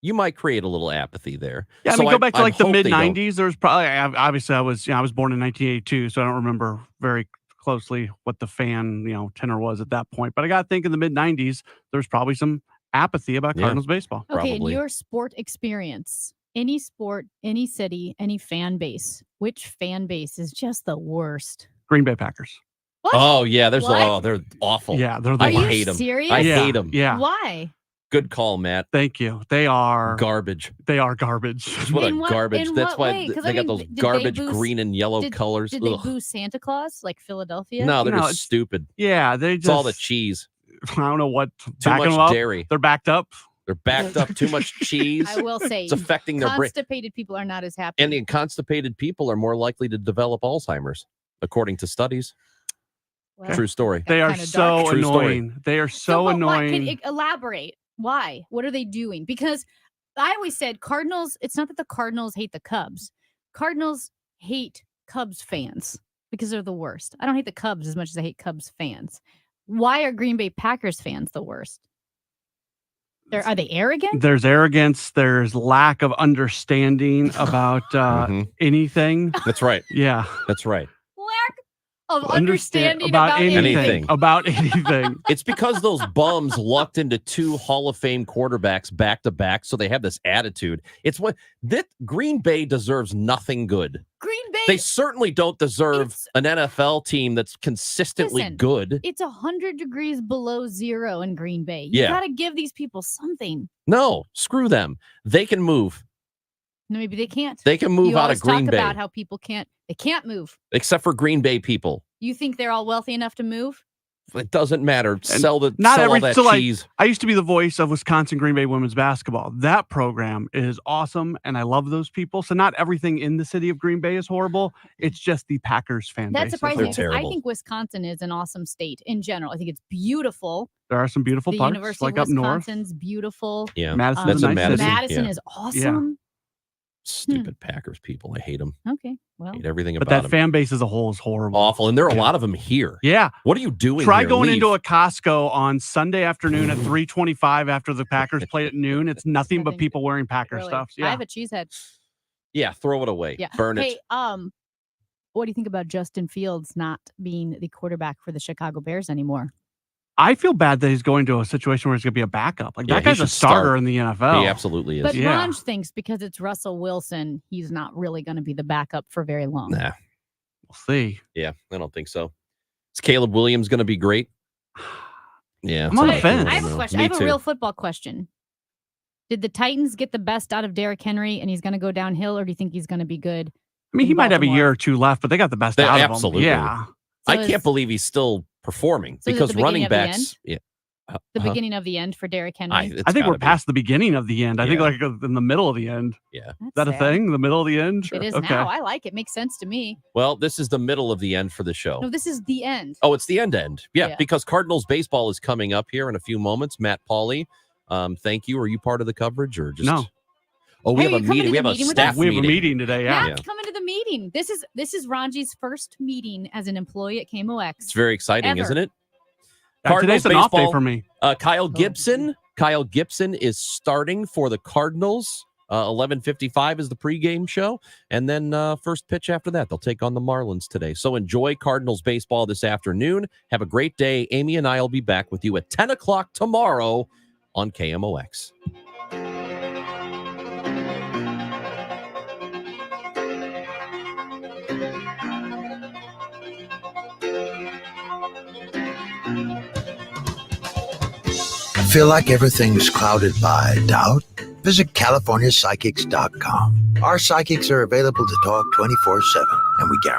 you might create a little apathy there. yeah. I So mean, go back to I like the hope they mid don't. '90s. There's probably obviously I was born in 1982, so I don't remember very closely what the fan tenor was at that point. But I got to think in the mid '90s, there's probably some apathy about Yeah. Cardinals baseball. Okay, in Probably. your sport experience, any sport, any city, any fan base, which fan base is just the worst? Green Bay Packers. What? Oh yeah, What? they're awful. Yeah, they're the I worst. hate them. serious? I Yeah, hate them. Yeah. Why? Good call, Matt. Thank you. They are Garbage. They are garbage. What In a what- garbage. in That's what why way? 'Cause, they I got mean, those did they garbage boost- green and yellow colors. Did they Ugh. boo Santa Claus like Philadelphia? No, they're No, just it's- stupid. Yeah, they It's just all the cheese. I don't know what Too backing them much up. dairy. They're backed up. They're backed up. Too much cheese. I will say, It's affecting their brain. constipated people are not as happy. And the constipated people are more likely to develop Alzheimer's, according to studies. Well, True story. They are kinda so dark. True story. annoying. They are So so what- why? annoying. Can elaborate? Why? What are they doing? Because I always said Cardinals. It's not that the Cardinals hate the Cubs. Cardinals hate Cubs fans because they're the worst. I don't hate the Cubs as much as I hate Cubs fans. Why are Green Bay Packers fans the worst? Are they arrogant? There's arrogance. There's lack of understanding about anything. That's right. Yeah. That's right. Of understanding about anything. About anything. It's because those bums lucked into 2 Hall of Fame quarterbacks back to back, so they have this attitude. It's what that Green Bay deserves nothing good. Green Bay. They certainly don't deserve an NFL team that's consistently good. It's 100 degrees below zero in Green Bay. You got to give these people something. No, screw them. They can move. No, maybe they can't. They can move out of Green Bay. You always talk about how people can't. They can't move. Except for Green Bay people. You think they're all wealthy enough to move? It doesn't matter. And sell all that cheese. I used to be the voice of Wisconsin Green Bay women's basketball. That program is awesome, and I love those people. So not everything in the city of Green Bay is horrible. It's just the Packers fan base. That's surprising because I think Wisconsin is an awesome state in general. I think it's beautiful. There are some beautiful parts, University like of up north. Wisconsin's beautiful. Yeah, Madison's that's Madison. Madison is awesome. Stupid Packers people. I hate them. Okay, well, hate everything But about that them. fan base as a whole is horrible. Awful, and there are a lot of them here. Yeah. What are you doing? Try here? going Leave. into a Costco on Sunday afternoon at 3:25 after the Packers play at noon. It's nothing but people wearing Packer really. stuff. I have a cheesehead. Yeah, throw it away. Yeah, Burn hey, it. what do you think about Justin Fields not being the quarterback for the Chicago Bears anymore? I feel bad that he's going to a situation where he's going to be a backup. Like that guy's a starter in the NFL. He absolutely is. But Ranj thinks because it's Russell Wilson, he's not really going to be the backup for very long. Nah. We'll see. Yeah, I don't think so. Is Caleb Williams going to be great? Yeah. I'm on the fence. I have a question. Me I have too. a real football question. Did the Titans get the best out of Derrick Henry and he's going to go downhill, or do you think he's going to be good? I mean, he in might have a Baltimore? year or two left, but they got the best They- out of absolutely. him. Yeah. I So can't is- believe he's still performing So is it because the beginning running of the backs. Yeah. The Uh-huh. beginning of the end for Derrick Henry? I think we're past the beginning of the end. I think Yeah. like in the middle of the end. Yeah. Is that a sad. thing? The middle of the end? It is okay. now. I like it. Makes sense to me. Well, this is the middle of the end for the show. No, this is the end. Oh, it's the end. Yeah, Yeah. because Cardinals baseball is coming up here in a few moments. Matt Pauley, thank you. Are you part of the coverage or just No. Oh, we Hey, have you a coming meeting. to We the have a meeting with staff us? We have a meeting today. Yeah. Matt, come into the meeting. This is Ranji's first meeting as an employee at KMOX. It's very exciting, Ever. isn't it? Today's an off day for me. Kyle Gibson. Kyle Gibson is starting for the Cardinals. 11:55 is the pregame show, and then first pitch after that. They'll take on the Marlins today. So enjoy Cardinals baseball this afternoon. Have a great day. Amy and I will be back with you at 10 o'clock tomorrow on KMOX. I feel like everything's clouded by doubt? Visit CaliforniaPsychics.com. Our psychics are available to talk 24/7, and we guarantee